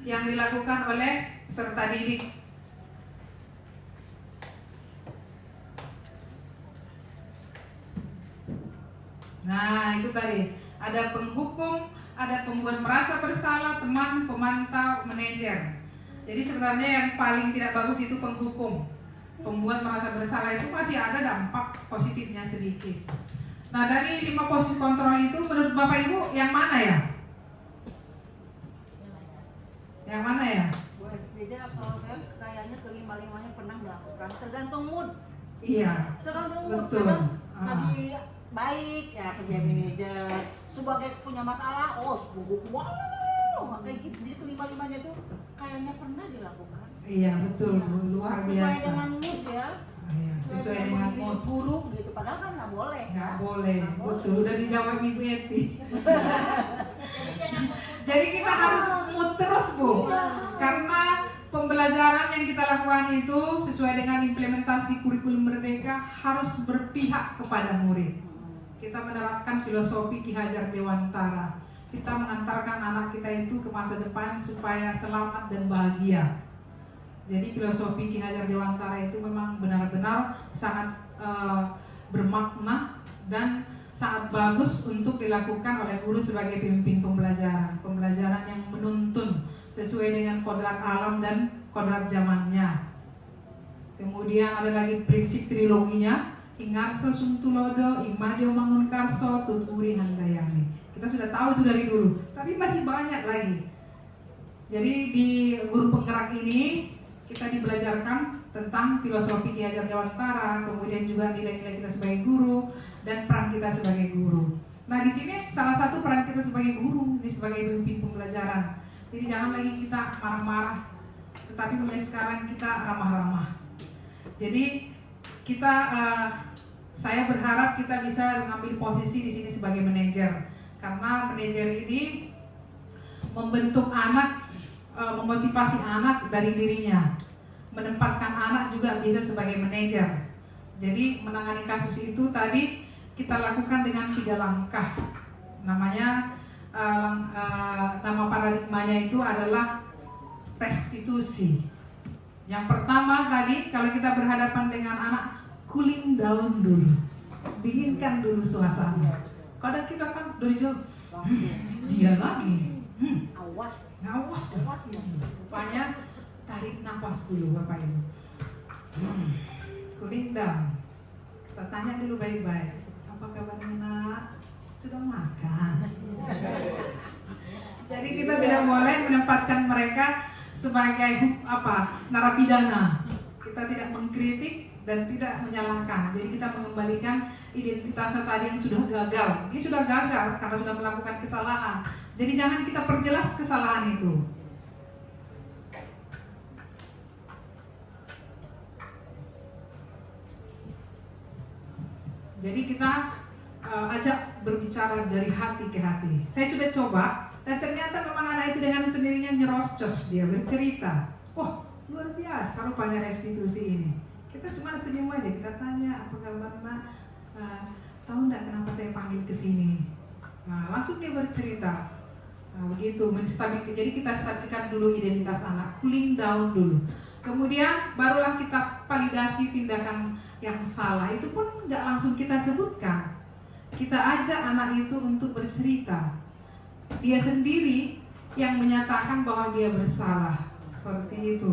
Speaker 1: yang dilakukan oleh peserta didik. Nah, itu tadi. Ada penghukum, ada pembuat merasa bersalah, teman, pemantau, manajer. Jadi sebenarnya yang paling tidak bagus itu penghukum. Pembuat merasa bersalah itu masih ada dampak positifnya sedikit. Nah, dari 5 posisi kontrol itu menurut Bapak Ibu yang mana ya? Yang mana ya?
Speaker 11: Bu SPD atau saya kayaknya kelima-limanya pernah melakukan, tergantung mood.
Speaker 3: Iya,
Speaker 11: Tergantung mood.
Speaker 3: betul.
Speaker 11: Kadang
Speaker 3: Ah.
Speaker 11: lagi baik ya sebagai manajer, sebagai punya masalah, sibuk wow, kayak gitu. Jadi kelima-limanya tuh kayaknya pernah dilakukan.
Speaker 3: Iya, betul, luar
Speaker 11: Sesuai
Speaker 3: biasa.
Speaker 11: dengan mood ya.
Speaker 3: Iya, sesuai dengan
Speaker 11: kondisi
Speaker 3: mood.
Speaker 11: buruk gitu, padahal kan nggak boleh.
Speaker 3: Nggak
Speaker 11: kan?
Speaker 3: boleh,
Speaker 11: Nggak boleh.
Speaker 3: betul. Udah dijawab Ibu Eti. Jadi kita harus mood terus, Bu. Karena pembelajaran yang kita lakukan itu sesuai dengan implementasi kurikulum Merdeka harus berpihak kepada murid. Kita menerapkan filosofi Ki Hajar Dewantara. Kita mengantarkan anak kita itu ke masa depan supaya selamat dan bahagia. Jadi filosofi Ki Hajar Dewantara itu memang benar-benar sangat bermakna dan sangat bagus untuk dilakukan oleh guru sebagai pemimpin pembelajaran. Pembelajaran yang menuntun sesuai dengan kodrat alam dan kodrat zamannya. Kemudian ada lagi prinsip triloginya, Ingarso Sungtulodo, Imadio Mangunkarso, Tuturi Handayani. Kita sudah tahu itu dari dulu, tapi masih banyak lagi. Jadi di guru penggerak ini kita dibelajarkan tentang filosofi Ki Hajar Dewantara, kemudian juga nilai-nilai kita sebagai guru dan peran kita sebagai guru. Nah di sini salah satu peran kita sebagai guru, ini sebagai pemimpin pembelajaran. Jadi jangan lagi kita marah-marah, tetapi mulai sekarang kita ramah-ramah. Jadi kita, saya berharap kita bisa mengambil posisi di sini sebagai manajer, karena manajer ini membentuk anak, memotivasi anak dari dirinya, menempatkan anak juga bisa sebagai manajer. Jadi menangani kasus itu tadi kita lakukan dengan 3 langkah. Namanya nama paradigmanya itu adalah restitusi. Yang pertama tadi, kalau kita berhadapan dengan anak, cooling down dulu, dinginkan dulu suasana. Kadang kita kan dari jauh, dia lagi,
Speaker 11: Awas.
Speaker 3: rupanya tarik nafas dulu Bapak Ibu, cooling down. Kita tanya dulu baik-baik, apa kabarnya nak? Sudah makan? Jadi kita tidak boleh menempatkan mereka sebagai narapidana. Kita tidak mengkritik dan tidak menyalahkan. Jadi kita mengembalikan identitasnya tadi yang sudah gagal. Dia sudah gagal karena sudah melakukan kesalahan. Jadi jangan kita perjelas kesalahan itu. Jadi kita ajak berbicara dari hati ke hati. Saya sudah coba dan ternyata memang anak itu dengan sendirinya nyerocos, dia bercerita. Wah, luar biasa rupanya restitusi ini. Kita cuma senyum aja, kita tanya apa kabar nak, tahu nggak kenapa saya panggil ke sini? Nah, langsung dia bercerita. Nah, begitu menstabilkan. Jadi kita stabilkan dulu identitas anak, cooling down dulu. Kemudian barulah kita validasi tindakan yang salah. Itu pun nggak langsung kita sebutkan. Kita ajak anak itu untuk bercerita. Dia sendiri yang menyatakan bahwa dia bersalah. Seperti itu.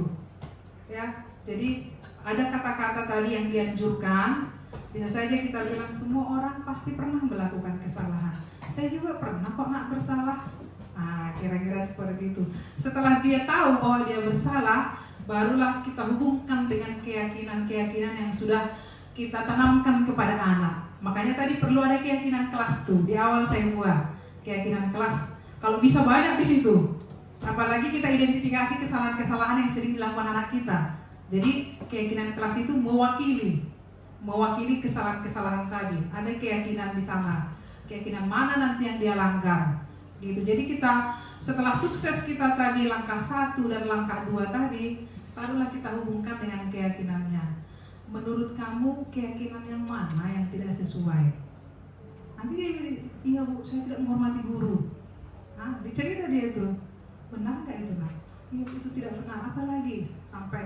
Speaker 3: Ya, jadi ada kata-kata tadi yang dianjurkan. Bisa saja kita bilang semua orang pasti pernah melakukan kesalahan. Saya juga pernah kok nak bersalah. Nah, kira-kira seperti itu. Setelah dia tahu bahwa dia bersalah, barulah kita hubungkan dengan keyakinan-keyakinan yang sudah kita tanamkan kepada anak. Makanya tadi perlu ada keyakinan kelas tuh. Di awal saya buat keyakinan kelas. Kalau bisa banyak di situ. Apalagi kita identifikasi kesalahan-kesalahan yang sering dilakukan anak kita. Jadi keyakinan kelas itu mewakili kesalahan-kesalahan tadi. Ada keyakinan di sana. Keyakinan mana nanti yang dia langgar. Gitu. Jadi kita setelah sukses kita tadi langkah 1 dan langkah 2 tadi, barulah kita hubungkan dengan keyakinannya. Menurut kamu keyakinan yang mana yang tidak sesuai? Nanti dia bilang, iya bu, saya tidak menghormati guru. Nah, dicerita dia itu, benar nggak itu nak? Iya itu tidak benar. Apalagi sampai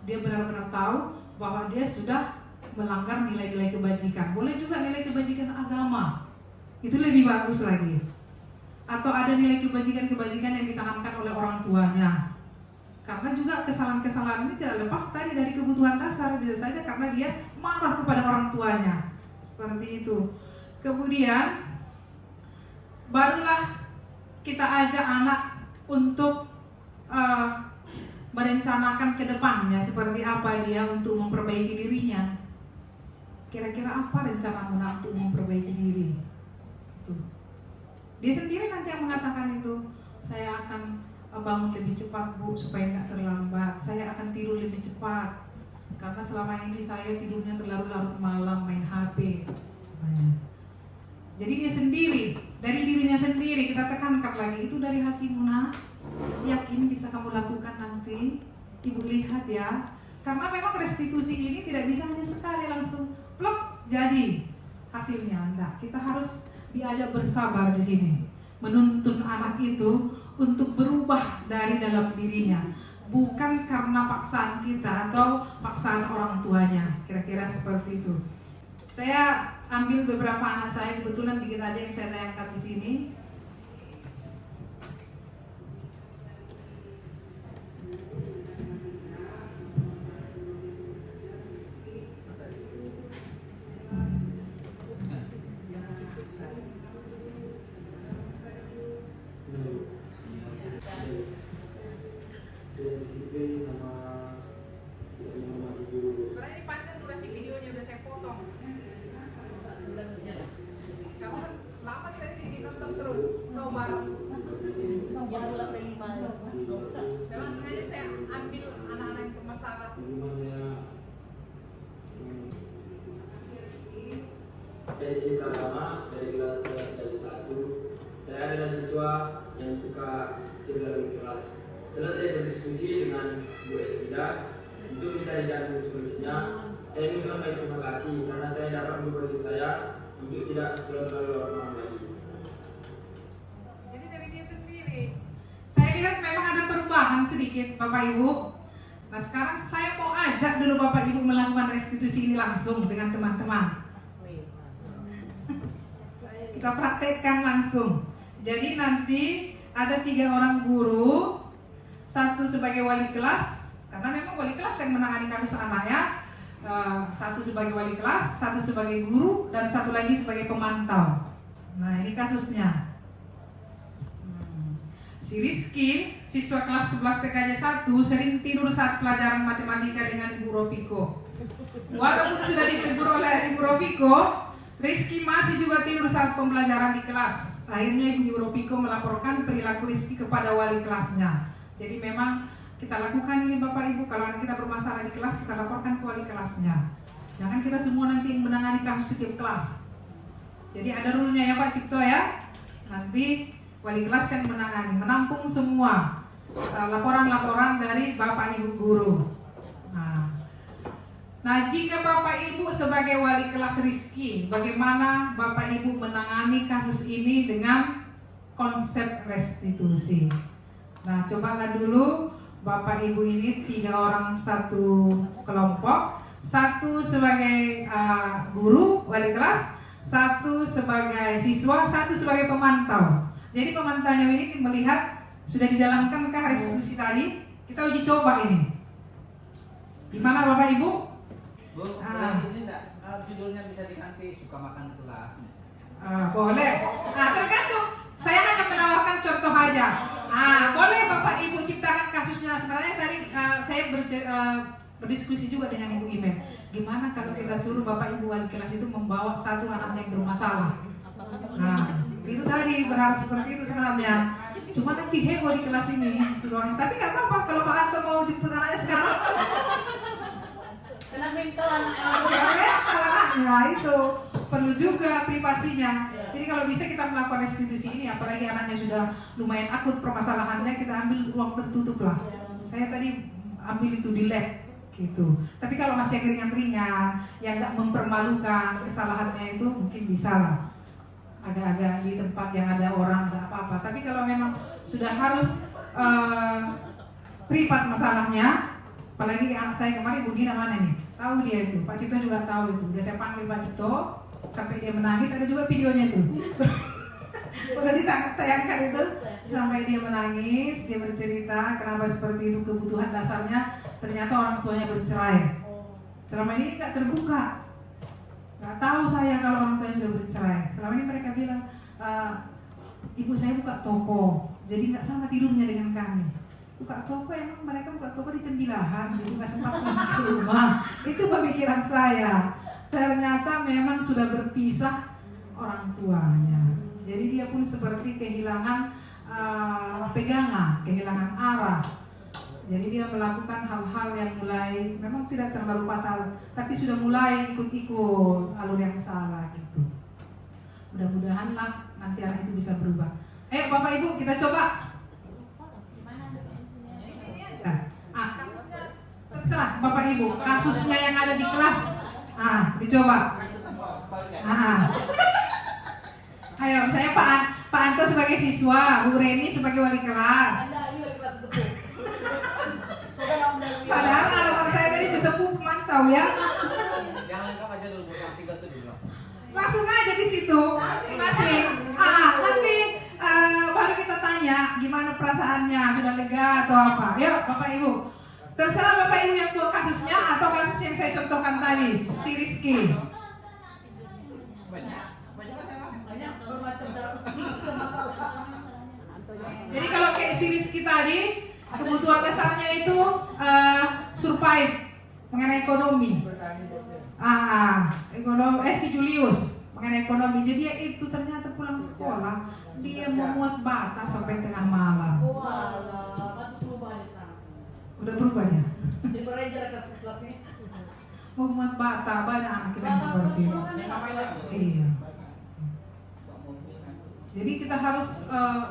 Speaker 3: dia benar-benar tahu bahwa dia sudah melanggar nilai-nilai kebajikan. Boleh juga nilai kebajikan agama, itu lebih bagus lagi. Atau ada nilai kebajikan-kebajikan yang ditanamkan oleh orang tuanya. Karena juga kesalahan-kesalahan ini tidak lepas tadi dari kebutuhan dasar, bisa saja karena dia marah kepada orang tuanya. Seperti itu. Kemudian barulah kita ajak anak untuk merencanakan ke depannya seperti apa dia untuk memperbaiki dirinya. kira-kira apa rencana Muna untuk memperbaiki diri? Tuh. Dia sendiri nanti yang mengatakan itu, saya akan bangun lebih cepat Bu supaya nggak terlambat, saya akan tidur lebih cepat karena selama ini saya tidurnya terlalu larut malam main HP. Jadi dia sendiri, dari dirinya sendiri kita tekankan lagi, itu dari hati Muna, yakin bisa kamu lakukan nanti. Ibu lihat ya, karena memang restitusi ini tidak bisa hanya sekali langsung plok jadi hasilnya. Enggak, kita harus diajak bersabar di sini, menuntun anak itu untuk berubah dari dalam dirinya, bukan karena paksaan kita atau paksaan orang tuanya. Kira-kira seperti itu. Saya ambil beberapa anak saya, kebetulan dikit aja yang saya tayangkan di sini.
Speaker 1: Sebenarnya ini panjang durasi videonya, udah saya potong. Kamu lama kita di sini nonton terus, nobar. Memang sengaja saya ambil anak-anak yang bermasalah.
Speaker 12: Dari pertama, dari kelas 1, saya adalah siswa yang suka tidur di kelas. Setelah saya berdiskusi dengan Bu Esmida untuk mencari solusinya, saya ingin menyampaikan terima kasih karena saya dapat membantu saya untuk tidak terlalu lama lagi.
Speaker 3: Jadi dari dia sendiri, saya lihat memang ada perubahan sedikit Bapak Ibu. Nah sekarang saya mau ajak dulu Bapak Ibu melakukan restitusi ini langsung dengan teman-teman. Kita praktekkan langsung. Jadi nanti ada 3 orang guru, 1 sebagai wali kelas, karena memang wali kelas yang menangani kasus anak ya. 1 sebagai wali kelas, 1 sebagai guru, dan 1 lagi sebagai pemantau. Nah ini kasusnya. Si Rizky, siswa kelas 11 TKJ 1, sering tidur saat pelajaran matematika dengan Ibu Ropiko. Walaupun sudah ditegur oleh Ibu Ropiko, Rizky masih juga tidur saat pembelajaran di kelas. Akhirnya Ibu Ropiko melaporkan perilaku Rizky kepada wali kelasnya. Jadi memang kita lakukan ini Bapak Ibu, kalau kita bermasalah di kelas kita laporkan ke wali kelasnya. Jangan kita semua nanti yang menangani kasus setiap kelas. Jadi ada rule-nya ya Pak Cipto ya. Nanti wali kelas yang menangani, menampung semua laporan-laporan dari Bapak Ibu guru. Nah, jika Bapak Ibu sebagai wali kelas Rizky, bagaimana Bapak Ibu menangani kasus ini dengan konsep restitusi? Nah, cobalah dulu Bapak Ibu ini 3 orang 1 kelompok, 1 sebagai guru wali kelas, 1 sebagai siswa, 1 sebagai pemantau. Jadi pemantaunya ini melihat sudah dijalankankah restitusi tadi? Kita uji coba ini. Gimana Bapak Ibu?
Speaker 5: Bu, boleh izin nggak? Judulnya bisa diganti suka makan kelas misalnya.
Speaker 3: Boleh. Tergantung. Saya hanya menawarkan contoh aja. Boleh Bapak Ibu ciptakan kasusnya. Sebenarnya tadi saya berdiskusi juga dengan Ibu Imen. Gimana kalau kita suruh Bapak Ibu wali kelas itu membawa 1 anak yang bermasalah? Nah, itu tadi berharap seperti itu sebenarnya. Cuma nanti heboh di kelas ini. Tapi nggak apa-apa kalau Pak Anto mau jemput anaknya sekarang.
Speaker 11: Kena mental anaknya.
Speaker 3: Nah itu perlu juga privasinya. Jadi kalau bisa kita melakukan restitusi ini, apalagi anaknya sudah lumayan akut permasalahannya, kita ambil ruang tertutup lah. Saya tadi ambil itu di lab gitu. Tapi kalau masih ringan-ringan, yang nggak mempermalukan kesalahannya itu mungkin bisa lah. Agak-agak di tempat yang ada orang nggak apa-apa. Tapi kalau memang sudah harus privat masalahnya, apalagi anak saya kemarin Budi namanya nih, tahu dia itu, Pak Cipto juga tahu itu. Udah saya panggil Pak Cipto sampai dia menangis, ada juga videonya tuh. Udah ditayangkan itu sampai dia menangis, dia bercerita kenapa seperti itu, kebutuhan dasarnya ternyata orang tuanya bercerai. Selama ini nggak terbuka, nggak tahu saya kalau orang tuanya sudah bercerai. Selama ini mereka bilang ibu saya buka toko, jadi nggak sama tidurnya dengan kami. Buka toko, emang mereka buka toko di tembilahan, jadi nggak sempat pulang ke rumah. Itu pemikiran saya. ternyata memang sudah berpisah orang tuanya. Jadi dia pun seperti kehilangan pegangan, kehilangan arah. Jadi dia melakukan hal-hal yang mulai memang tidak terlalu fatal, tapi sudah mulai ikut-ikut alur yang salah gitu. Mudah-mudahan lah nanti anak itu bisa berubah. Ayo Bapak Ibu kita coba. Kasusnya terserah Bapak Ibu, kasusnya yang ada di kelas. Dicoba. Ayo, saya Pak Anto sebagai siswa, Bu Reni sebagai wali kelas. Padahal harapan saya dari sesepuh mantau ya.
Speaker 12: Yang lengkap aja dulu, yang 3 tuh dulu.
Speaker 3: Langsung aja di situ. Masih. Nanti baru kita tanya gimana perasaannya, sudah lega atau apa. Yuk Bapak Ibu. Terserah Bapak Ibu yang buat kasusnya atau kasus yang saya contohkan tadi, si Rizky. Jadi kalau kayak si Rizky tadi, kebutuhan dasarnya itu survive mengenai ekonomi. Si Julius mengenai ekonomi. Jadi dia itu ternyata pulang sekolah dia memuat bata sampai tengah malam. Udah berubah ya? Memuat bata banyak anak kita yang seperti itu. Iya. Jadi kita harus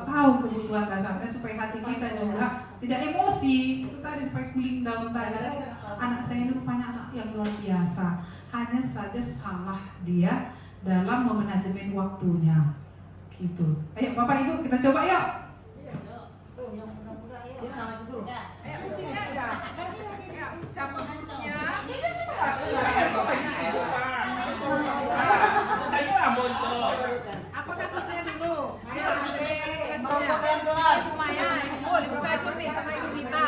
Speaker 3: tahu kebutuhan dasarnya supaya hati kita juga tidak emosi. Itu tadi supaya cooling down tadi. Anak saya ini rupanya anak yang luar biasa. Hanya saja salah dia dalam memanajemen waktunya. Gitu. Ayo Bapak Ibu kita coba yuk.
Speaker 1: Ayo musiknya aja. Siapa gurunya? Apa kasusnya dulu? Ayo Andre, kasusnya. Semuanya, dibuka aja nih sama Ibu Dita.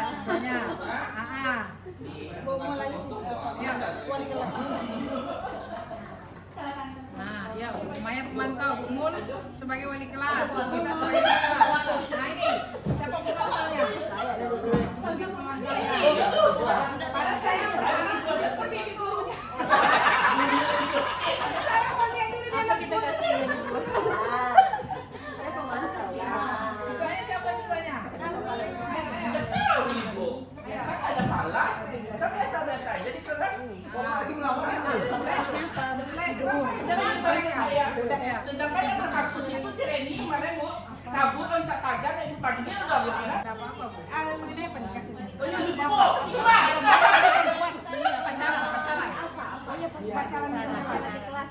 Speaker 1: Siswanya. Ya, Maya pemantau, Mul sebagai wali kelas, kita sebagai wali kelas. Nah ini, siapa pemantaunya? Padahal saya seperti ini gurunya. Saya pakai dulu dia kita kasih. Siswanya siapa siswanya?
Speaker 7: Tidak tahu Ibu. Saya ada salah. Saya biasa-biasa aja di kelas. Sedangkan yang berkasus itu si Reni kemarin Bu cabut loncat pagar dan paginya udah gimana?
Speaker 1: Enggak apa-apa, Bu.
Speaker 9: Mengenai apa nih kasusnya?
Speaker 1: Pacaran di kelas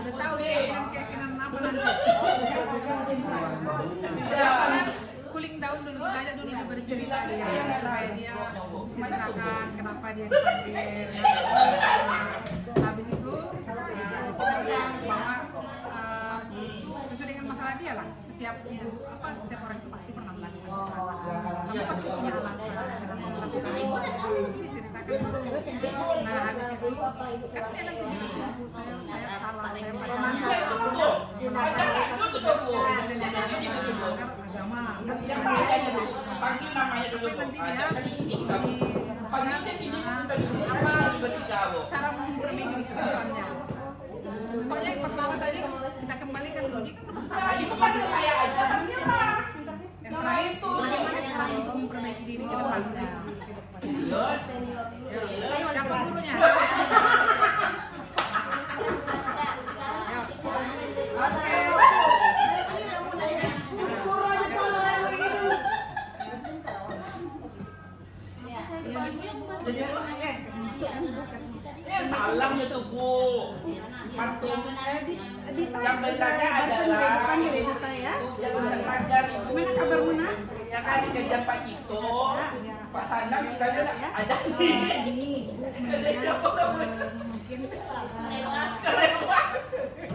Speaker 1: udah tahu ya keyakinan apa nanti. Cooling down dulu, kita ajak dulu dia bercerita dia supaya dia menceritakan kenapa dia dipanggil. Habis itu bahwa sesuai dengan masalah dia lah. Setiap orang itu pasti pernah melakukan masalah. Kamu pasti punya alasan kenapa melakukan itu. Diceritakan. Nah habis itu kan dia nanti bilang saya salah, saya pacaran.
Speaker 7: Siapa aja dulu? Panggil namanya dulu. Ada di sini kita. Panggil di sini kita bertiga.
Speaker 1: Cara memperbaiki kehidupannya. Pokoknya pas lalu tadi kita kembalikan dulu. Ini kan bersalah.
Speaker 7: Itu kan saya aja panggilnya.
Speaker 1: Yang terakhir itu bagaimana cara untuk memperbaiki diri ke depannya. Siapa gurunya?
Speaker 7: Salahnya tuh Bu. Patung yang benernya adalah yang pagar itu.
Speaker 9: Gimana kabar Muna?
Speaker 7: Yang kan dikejar Pak Cito, Pak Sandang kita ada nih. Ada siapa namanya?
Speaker 9: Mungkin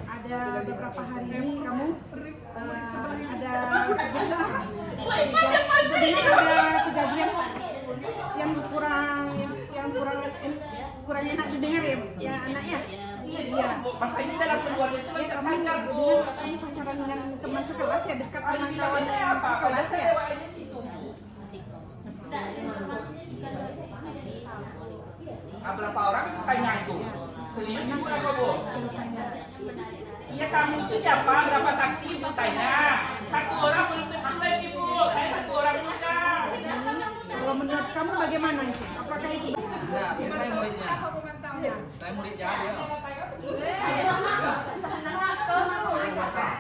Speaker 9: ada beberapa hari ini kamu ada kejadian yang kurang enak didengar ya anaknya.
Speaker 7: Iya, makanya dalam keluarga itu macam pacar Bu.
Speaker 9: Kamu pacaran dengan teman sekelas ya, dekat sama
Speaker 7: Kawan
Speaker 9: kawan
Speaker 7: saya apa? Kalau
Speaker 9: sekelas
Speaker 7: saya
Speaker 9: ya.
Speaker 7: bawaannya situ Bu. Berapa orang tanya itu? Serius ibu apa bu? Iya kamu itu siapa? Berapa saksi ibu tanya? Satu orang belum tentu lagi ibu. Saya satu orang juga.
Speaker 9: Kalau menurut kamu bagaimana itu? Apakah itu?
Speaker 7: Enggak, saya muridnya.
Speaker 1: Siapa pemantaunya?
Speaker 7: Saya muridnya dia.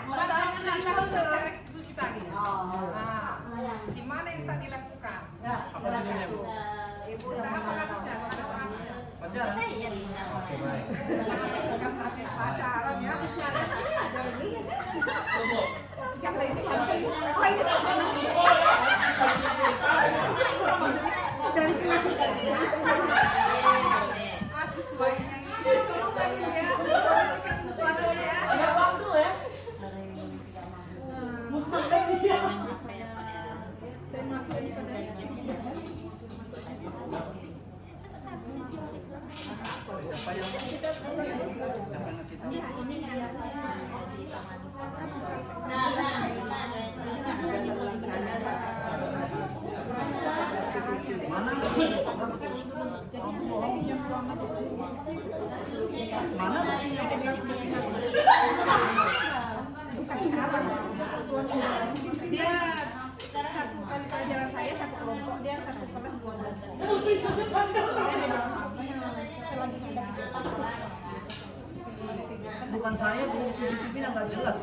Speaker 1: Pemantauan restitusi tadi. Nah, di mana yang tak dilakukan?
Speaker 7: Apa judulnya bu?
Speaker 1: Ibu tahu apa kasusnya? Ada kasusnya?
Speaker 7: Pacaran? Oke baik.
Speaker 1: Pacaran ya?
Speaker 7: Tunggu.
Speaker 9: Dari kelas
Speaker 1: Siswanya itu ya. Suaranya.
Speaker 9: ada waktu ya. Mustahil dia. Saya masuk ini pada
Speaker 7: Siapa yang ngasih tahu? Mana? Mana?
Speaker 9: bukan sekarang. Dia satu kali pelajaran saya satu kelompok, dia satu kelas 12.
Speaker 7: Bukan saya di CCTV yang nggak jelas.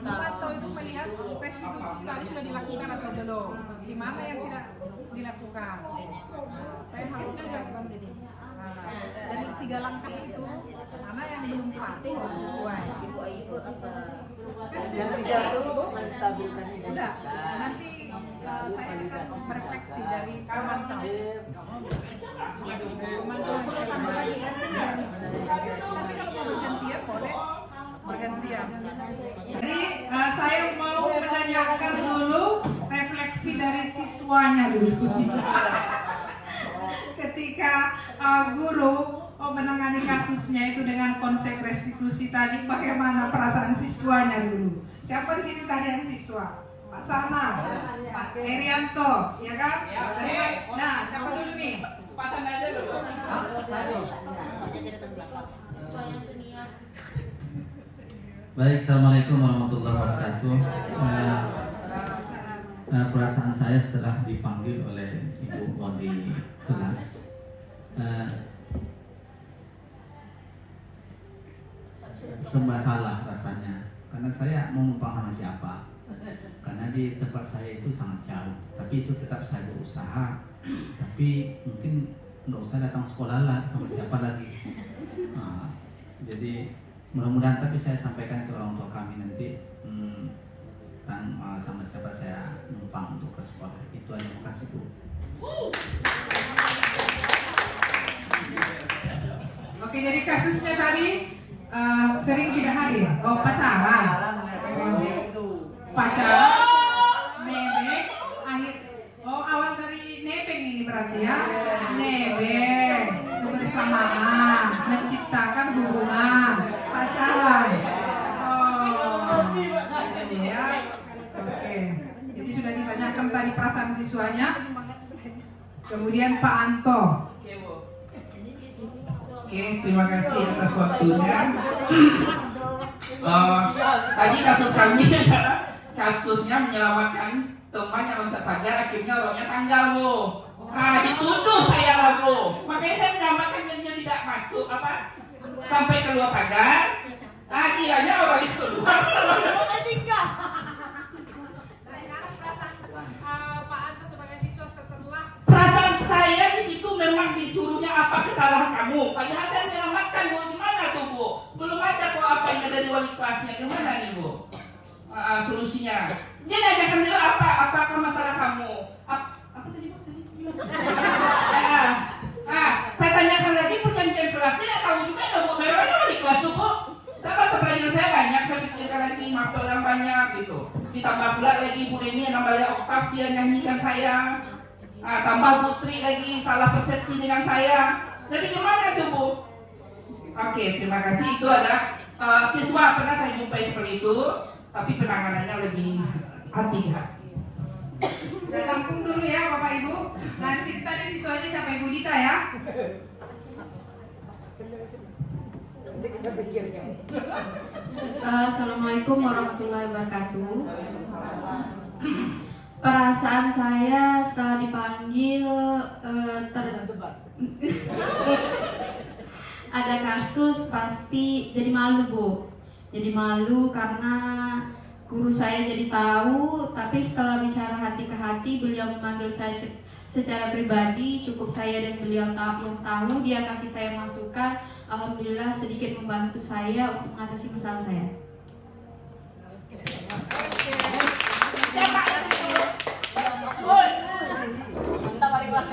Speaker 1: Atau itu melihat restitusi tadi sudah dilakukan atau belum? Di mana yang tidak dilakukan? Saya harus dari 3 langkah itu mana yang belum pas sesuai?
Speaker 11: Yang 3 itu menstabilkan ini.
Speaker 1: Udah, nanti saya akan merefleksi dari pemantau. Bergantian boleh bergantian. Jadi saya mau menanyakan dulu refleksi dari siswanya dulu. Ketika guru menangani kasusnya itu dengan konsep restitusi tadi, bagaimana perasaan siswanya dulu? Siapa di sini tadi yang siswa? Pak Sama, Pak Erianto, ya kan? Nah, siapa dulu nih?
Speaker 7: Pasan aja dulu.
Speaker 5: Baik, assalamualaikum warahmatullahi wabarakatuh. Perasaan saya setelah dipanggil oleh Ibu wali kelas, serba salah rasanya, karena saya mau numpang sama siapa? Karena di tempat saya itu sangat jauh, tapi itu tetap saya berusaha. Tapi mungkin nggak usah datang sekolah lah, sama siapa lagi. Jadi mudah-mudahan tapi saya sampaikan ke orang tua kami nanti dan sama siapa saya numpang untuk ke sekolah. Itu aja, makasih Bu.
Speaker 1: Oke, jadi kasusnya tadi sering tidak hadir. Oh, pacaran, nebeng, akhir. Oh, awal dari nebeng ini berarti ya, nebeng, kebersamaan, menciptakan hubungan, pacaran. Oh, ya, oke. Jadi sudah ditanyakan tadi perasaan siswanya. Kemudian Pak Anto. Oke, terima kasih atas waktunya.
Speaker 7: Tadi kasus kami adalah kasusnya menyelamatkan teman yang loncat pagar, akhirnya orangnya tanggal Bu. Dituduh saya lah Bu. Makanya saya menyelamatkan dia tidak masuk sampai keluar pagar. Akhirnya orang itu keluar.
Speaker 1: Sekarang perasaan Pak
Speaker 7: bapaknya dari wali kelasnya, gimana nih Bu? Solusinya? Dia nanyakan dulu apakah masalah kamu? Apa tadi Bu? Saya tanyakan lagi perjanjian kelasnya, kamu juga ada Bu, memangnya wali kelas tuh Bu? Saya pelajaran saya banyak, saya pikirkan lagi mapel yang banyak gitu. Ditambah pula lagi Bu Reni yang namanya oktav, dia nyanyikan saya. Tambah Bu Sri lagi salah persepsi dengan saya. Jadi gimana tuh Bu? Oke, terima kasih. Itu ada siswa pernah saya jumpai seperti itu, tapi penanganannya lebih hati-hati.
Speaker 1: Kita tampung dulu ya Bapak Ibu. Nanti tadi siswanya siapa? Ibu Dita ya?
Speaker 13: Assalamualaikum warahmatullahi wabarakatuh. Perasaan saya setelah dipanggil ada kasus pasti jadi malu Bu. Jadi malu karena guru saya jadi tahu, tapi setelah bicara hati ke hati beliau memanggil saya secara pribadi, cukup saya dan beliau yang tahu, dia kasih saya masukan, alhamdulillah sedikit membantu saya untuk mengatasi masalah saya.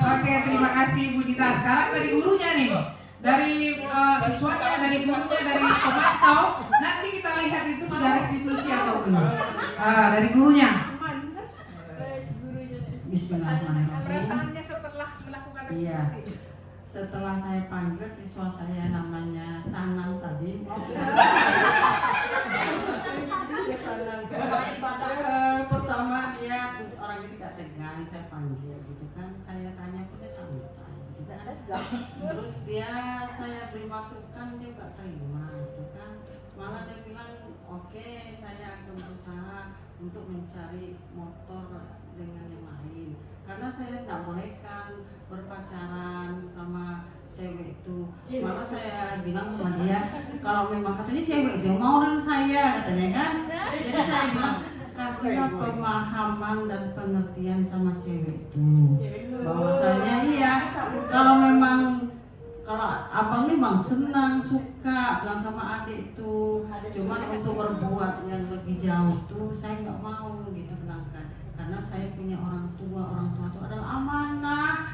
Speaker 1: Oke, terima kasih Bu Dita. Sekarang dari gurunya nih, dari siswanya, dari gurunya, dari pemantau. Nanti kita lihat itu sudah restitusi atau belum. Dari gurunya.
Speaker 5: Bismillahirrahmanirrahim.
Speaker 1: Perasaannya setelah melakukan restitusi.
Speaker 13: Setelah saya panggil siswa saya namanya Sanang tadi. Pertama dia orangnya tidak tegang, saya panggil gitu kan, saya tanya pun dia santai gitu kan. Terus saya beri masukan, dia nggak terima gitu kan, malah dia bilang oke, saya akan berusaha untuk mencari motor dengan yang lain, karena saya tidak bolehkan berpacaran sama cewek itu. Malah saya bilang sama dia, kalau memang katanya cewek itu mau orang saya katanya kan, jadi saya bilang kasihlah pemahaman dan pengertian sama cewek itu, bahwasanya iya, kalau abang memang senang suka bilang sama adik itu, cuman untuk berbuat yang lebih jauh tuh saya nggak mau gitu, kenangkan karena saya punya orang tua itu adalah amanah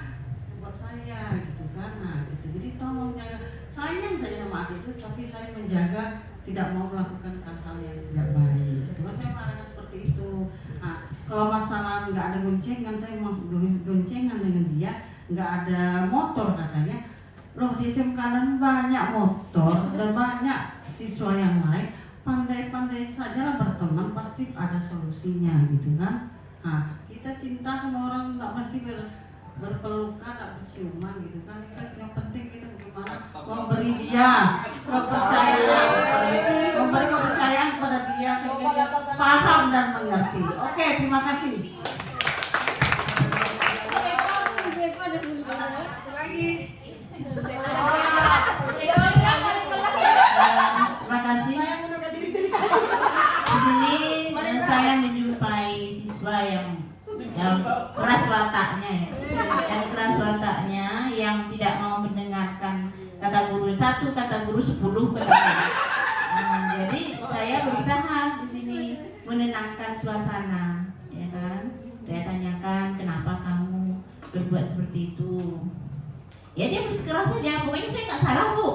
Speaker 13: buat saya gitu kan. Nah gitu, jadi tolong jaga, sayang saya sama adik itu, tapi saya menjaga tidak mau melakukan hal-hal yang tidak baik. Cuma saya marahnya seperti itu. Nah, kalau masalah nggak ada goncengan, saya masuk goncengan dengan dia, nggak ada motor katanya. Loh di SMK dan banyak motor dan banyak siswa yang lain, pandai-pandai saja lah berteman, pasti ada solusinya gitu kan. Nah, kita cinta sama orang nggak mesti berpelukan, nggak berciuman gitu kan. Yang penting kita bagaimana memberi dia kepercayaan kepada dia sehingga dia paham dan mengerti. Oke, terima kasih.
Speaker 1: Lagi.
Speaker 13: Terima kasih. Di sini saya menjumpai siswa yang keras wataknya ya, yang tidak mau mendengarkan kata guru 1, kata guru 10, kata guru. Jadi saya berusaha di sini menenangkan suasana, ya kan. Saya tanyakan kenapa kamu berbuat seperti itu. Ya dia bersikeras saja, pokoknya saya nggak salah Bu.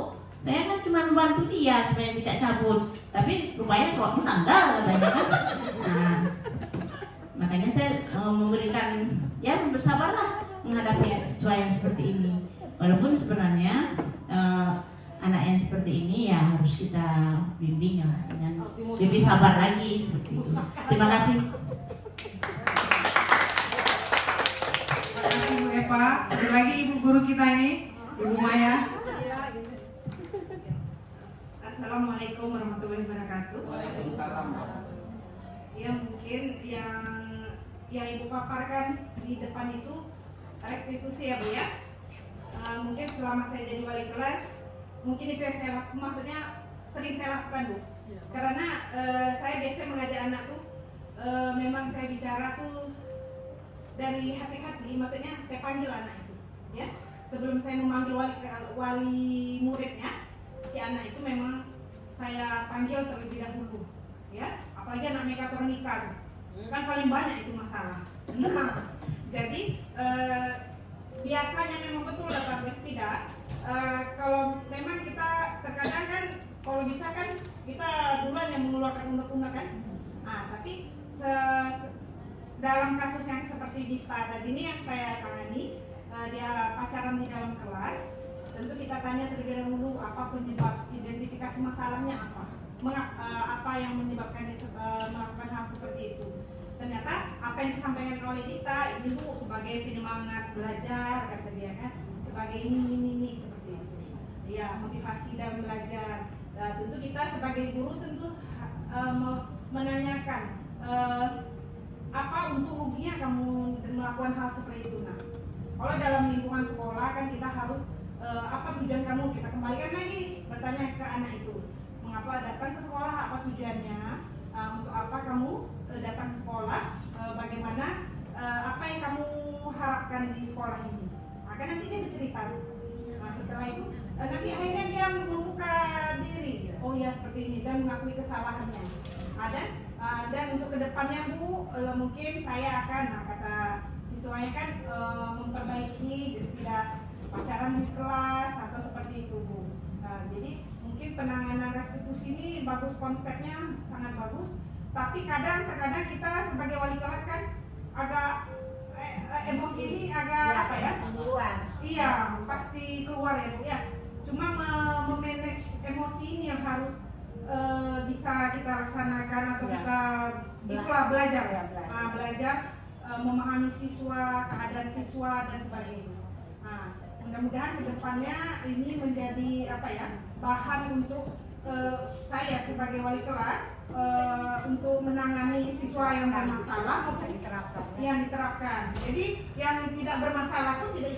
Speaker 13: Saya kan cuma membantu dia supaya tidak cabut, tapi rupanya keluarnya tanggal katanya kan. Nah, makanya saya memberikan, ya bersabarlah menghadapi siswa yang seperti ini. Walaupun sebenarnya anak yang seperti ini ya harus kita bimbing ya dengan lebih sabar lagi seperti itu. Terima kasih.
Speaker 1: Ibu Eva, ada lagi ibu guru kita ini, Ibu Maya.
Speaker 9: Assalamualaikum warahmatullahi wabarakatuh.
Speaker 12: Waalaikumsalam.
Speaker 9: Ya mungkin yang Ibu paparkan di depan itu restitusi ya Bu ya. Mungkin selama saya jadi wali kelas, mungkin itu yang saya lakukan, maksudnya sering saya lakukan Bu. Karena saya biasa mengajar anak tuh, memang saya bicara tuh dari hati-hati, maksudnya saya panggil anak itu, ya. Sebelum saya memanggil wali muridnya, si anak itu memang saya panggil terlebih dahulu, ya. Apalagi anak mekatronika, kan paling banyak itu masalah. Nah, jadi biasanya memang betul kata Bu Espida, kalau memang kita terkadang kan, kalau bisa kan kita duluan yang mengeluarkan undang-undang kan. Nah, tapi dalam kasus yang seperti Dita tadi ini yang saya tangani, dia pacaran di dalam kelas, tentu kita tanya terlebih dahulu apa penyebab, identifikasi masalahnya apa yang menyebabkan dia melakukan hal seperti itu. Ternyata apa yang disampaikan oleh Dita ini Bu sebagai penyemangat belajar, kata dia kan, sebagai ini seperti itu. Ya, motivasi dalam belajar. Nah, tentu kita sebagai guru tentu menanyakan apa untung ruginya kamu melakukan hal seperti itu. Nah, kalau dalam lingkungan sekolah kan kita harus apa tujuan kamu, kita kembalikan lagi bertanya ke anak itu, mengapa datang ke sekolah, apa tujuannya, untuk apa kamu datang ke sekolah, bagaimana apa yang kamu harapkan di sekolah ini. Maka nanti dia bercerita. Nah, setelah itu nanti akhirnya dia membuka diri, oh ya seperti ini, dan mengakui kesalahannya. Dan untuk kedepannya Bu, mungkin saya akan, kata siswanya kan, memperbaiki, tidak pacaran di kelas atau seperti itu Bu. Jadi mungkin penanganan restitusi ini bagus, konsepnya sangat bagus, tapi terkadang kita sebagai wali kelas kan agak emosi ini agak iya pasti keluar ya Bu ya. Cuma memanage emosi ini yang harus bisa kita laksanakan atau kita belajar memahami siswa, keadaan siswa dan sebagainya. Nah, mudah-mudahan kedepannya ini menjadi bahan untuk saya sebagai wali kelas untuk menangani siswa yang bermasalah yang diterapkan. Jadi yang tidak bermasalah pun tidak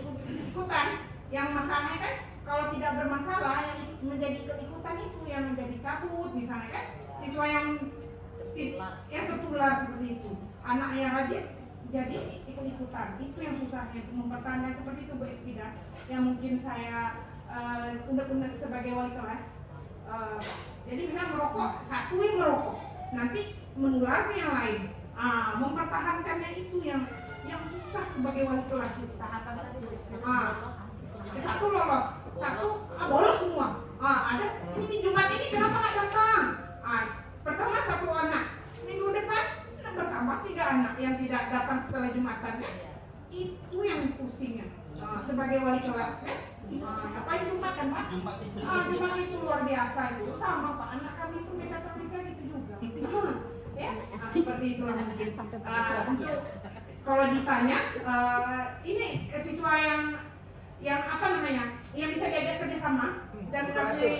Speaker 9: ikutan. Yang masalahnya kan kalau tidak bermasalah yang menjadi keikutan itu yang menjadi cabut misalnya kan, siswa yang tertular seperti itu, anak yang rajin jadi ikut-ikutan. Itu yang susahnya, itu mempertahankan seperti itu Bu Espida, yang mungkin saya undang-undang sebagai wali kelas. Jadi misalnya merokok, satu yang merokok, nanti menular ke yang lain. Mempertahankannya itu yang susah sebagai wali kelas itu. Satu lolos, satu bolos semua. Ada ini Jumat ini kenapa nggak datang? Pertama satu anak, minggu depan bertambah 3 anak yang tidak datang setelah Jumatan kan? Itu yang pusingnya sebagai wali kelas kan? Ngapain Jumatan Pak? Jumat itu luar biasa itu, sama Pak, anak kami pun mekatronika gitu juga. Ya, seperti itulah mungkin. Untuk kalau ditanya, ini siswa yang apa namanya, yang bisa diajak kerjasama dan mengakui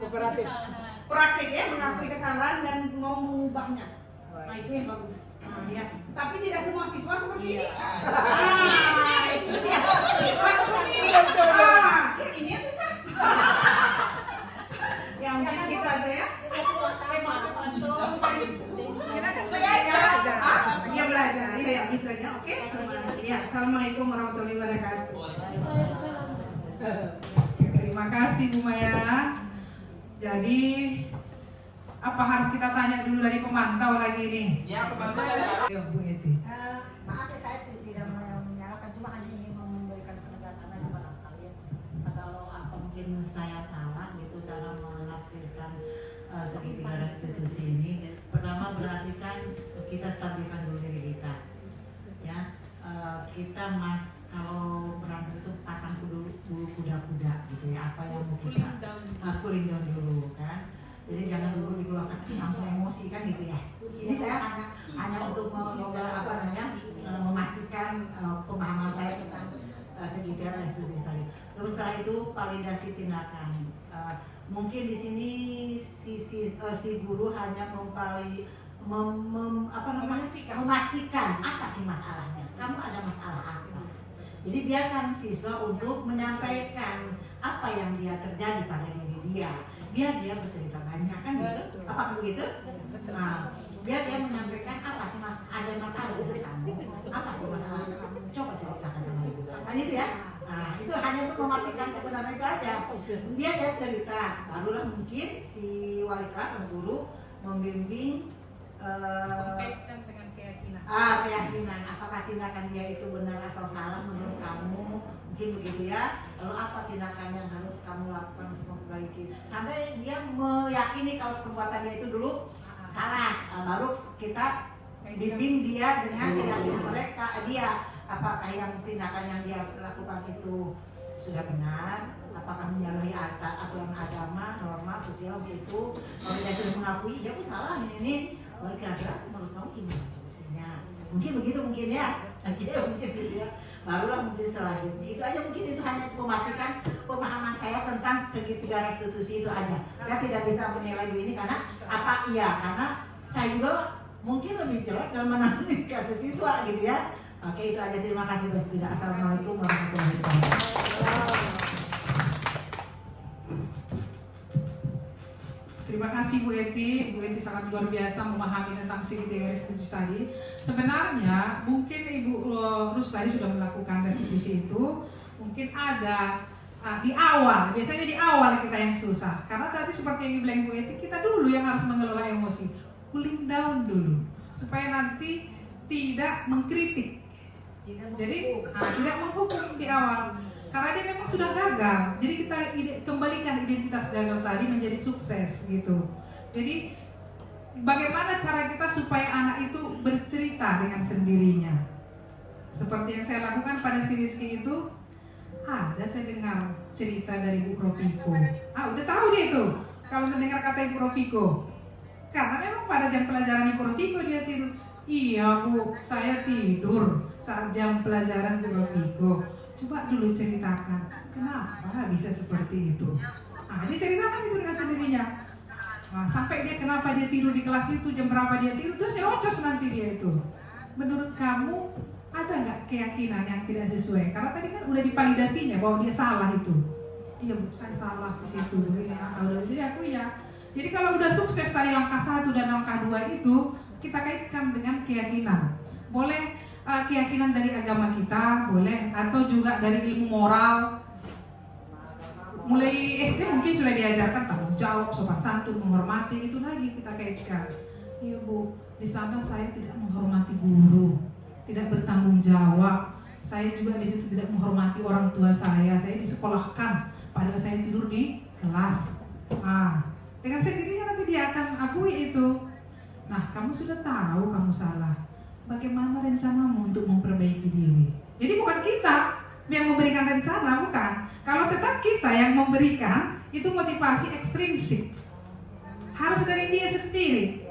Speaker 9: kooperatif ya, mengakui kesalahan dan mau mengubahnya. Nah itu yang bagus. Ya. Tapi tidak semua siswa seperti ini. Itu dia. Siswa seperti ini. Ini yang susah. Yang mungkin kita aja ya. Iya belajar. Iya gitu aja. Oke. Iya. Assalamualaikum warahmatullahi wabarakatuh. Terima kasih Bu Maya. Jadi apa harus kita tanya dulu dari pemantau lagi nih?
Speaker 7: Ya, pemantau.
Speaker 11: Ya, Bu Eti. Maaf ya, saya tidak menyalahkan, cuma hanya ingin memberikan penegasan aja barangkali ya. Kalau apa mungkin saya salah gitu cara menafsirkan segitiga restitusi ini. Pertama berarti kan kita stabilkan dulu diri kita. Ya, kita kalau berantem itu pasang dulu kuda-kuda gitu ya, apa yang mau kita cooling down dulu kan. Jadi jangan dulu dikeluarkan langsung emosi kan gitu ya. Ini saya hanya untuk memastikan pemahaman saya tentang segitiga restitusi tadi. Terus setelah itu validasi tindakan. Mungkin di sini si guru hanya memastikan apa sih masalahnya. Kamu ada masalah apa? Jadi biarkan siswa untuk menyampaikan apa yang dia terjadi pada diri dia. Biar dia bercerita banyak kan gitu. Apa begitu? Nah, biar dia menyampaikan apa sih ada masalah dengan kamu. Apa sih masalah kamu? Coba ceritakan sama ibu. Kan itu ya. Nah, itu hanya untuk memastikan kebenaran itu aja. Dia cerita, barulah mungkin si wali kelas atau guru membimbing
Speaker 1: Kaitkan dengan keyakinan.
Speaker 11: keyakinan. Apakah tindakan dia itu benar atau salah menurut kamu? Mungkin begitu ya. Lalu apa tindakan yang harus kamu lakukan untuk memperbaiki? Sampai dia meyakini kalau perbuatan dia itu dulu salah. Baru kita bimbing dia dengan keyakinan mereka. Dia apakah yang tindakan yang dia lakukan itu sudah benar? Apakah menyalahi aturan agama, norma sosial begitu? Kalau dia sudah mengakui, ya aku salah ini. Baru kira-kira menurut kamu gimana solusinya? Mungkin begitu mungkin ya. Mungkin gitu ya. Barulah mungkin selanjutnya. Itu aja mungkin, itu hanya memastikan pemahaman saya tentang segitiga restitusi itu aja. Saya tidak bisa menilai ini karena apa iya, karena saya juga mungkin lebih jelek dalam menangani kasus siswa gitu ya. Oke, itu aja. Terima kasih. Assalamualaikum warahmatullahi wabarakatuh.
Speaker 3: Terima kasih Bu Eti. Bu Eti sangat luar biasa memahami tentang segitiga restitusi tadi. Sebenarnya mungkin Ibu Rus tadi sudah melakukan restitusi itu. Mungkin ada di awal, biasanya di awal kita yang susah. Karena tadi seperti yang dibilang Bu Eti, kita dulu yang harus mengelola emosi. Cooling down dulu, supaya nanti tidak mengkritik. Jadi tidak menghukum di awal. Karena dia memang sudah gagal, jadi kita kembalikan identitas gagal tadi menjadi sukses gitu. Jadi bagaimana cara kita supaya anak itu bercerita dengan sendirinya? Seperti yang saya lakukan pada si Rizky itu, ada saya dengar cerita dari Bu Propiko. Udah tahu dia itu kalau mendengar kata Ibu Propiko. Karena memang pada jam pelajaran Ibu Propiko dia tidur. Iya Bu, saya tidur saat jam pelajaran Ibu Propiko. Coba dulu ceritakan, kenapa bisa seperti itu? Dia ceritakan itu dengan sendirinya. Sampai dia kenapa dia tidur di kelas itu, jam berapa dia tidur, terus nyerocos nanti dia itu. Menurut kamu, ada nggak keyakinan yang tidak sesuai? Karena tadi kan udah divalidasinya bahwa dia salah itu. Iya Bu, saya salah di situ. Jadi aku ya. Jadi kalau udah sukses tadi langkah 1 dan langkah 2 itu, kita kaitkan dengan keyakinan. Boleh keyakinan dari agama kita, boleh, atau juga dari ilmu moral. Mulai SD mungkin sudah diajarkan tanggung jawab, sopan santun, menghormati, itu lagi kita kaitkan. Iya Bu, di sana saya tidak menghormati guru, tidak bertanggung jawab. Saya juga di situ tidak menghormati orang tua saya disekolahkan, padahal saya tidur di kelas. Dengan sendirinya nanti dia akan akui itu. Nah, kamu sudah tahu kamu salah. Bagaimana rencanamu untuk memperbaiki diri? Jadi bukan kita yang memberikan rencana, bukan. Kalau tetap kita yang memberikan, itu motivasi ekstrinsik. Harus dari dia sendiri.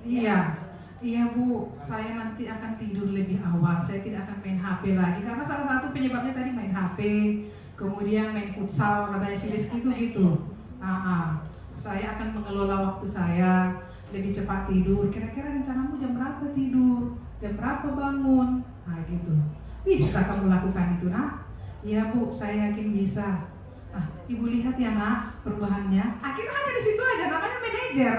Speaker 3: Iya Bu, saya nanti akan tidur lebih awal. Saya tidak akan main HP lagi. Karena salah satu penyebabnya tadi main HP, kemudian main futsal, katanya si Rizky itu gitu. Saya akan mengelola waktu saya, lebih cepat tidur. Kira-kira rencanamu jam berapa tidur? Jam berapa bangun? Gitu. Bisa kamu lakukan itu, Nak? Iya Bu, saya yakin bisa. Ibu lihat ya Nak, perubahannya. Kita hanya di situ aja, namanya manajer.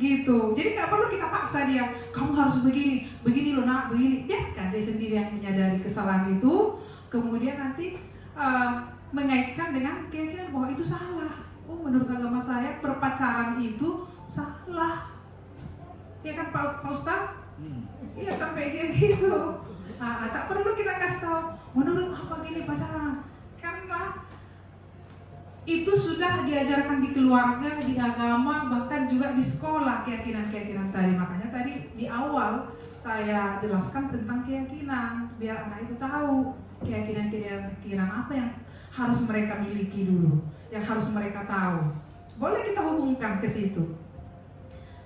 Speaker 3: Gitu. Jadi nggak perlu kita paksa dia. Kamu harus begini loh Nak, begini. Ya kan dia sendiri yang menyadari kesalahan itu. Kemudian nanti mengaitkan dengan keyakinan bahwa itu salah. Menurut agama saya berpacaran itu salah, ya kan Pak Ustaz? Iya sampai dia gitu. Tak perlu kita kasih tahu. Menurut apa gini pacaran? Karena itu sudah diajarkan di keluarga, di agama, bahkan juga di sekolah keyakinan-keyakinan tadi. Makanya tadi di awal saya jelaskan tentang keyakinan, biar anak itu tahu keyakinan apa yang harus mereka miliki dulu, yang harus mereka tahu. Boleh kita hubungkan ke situ.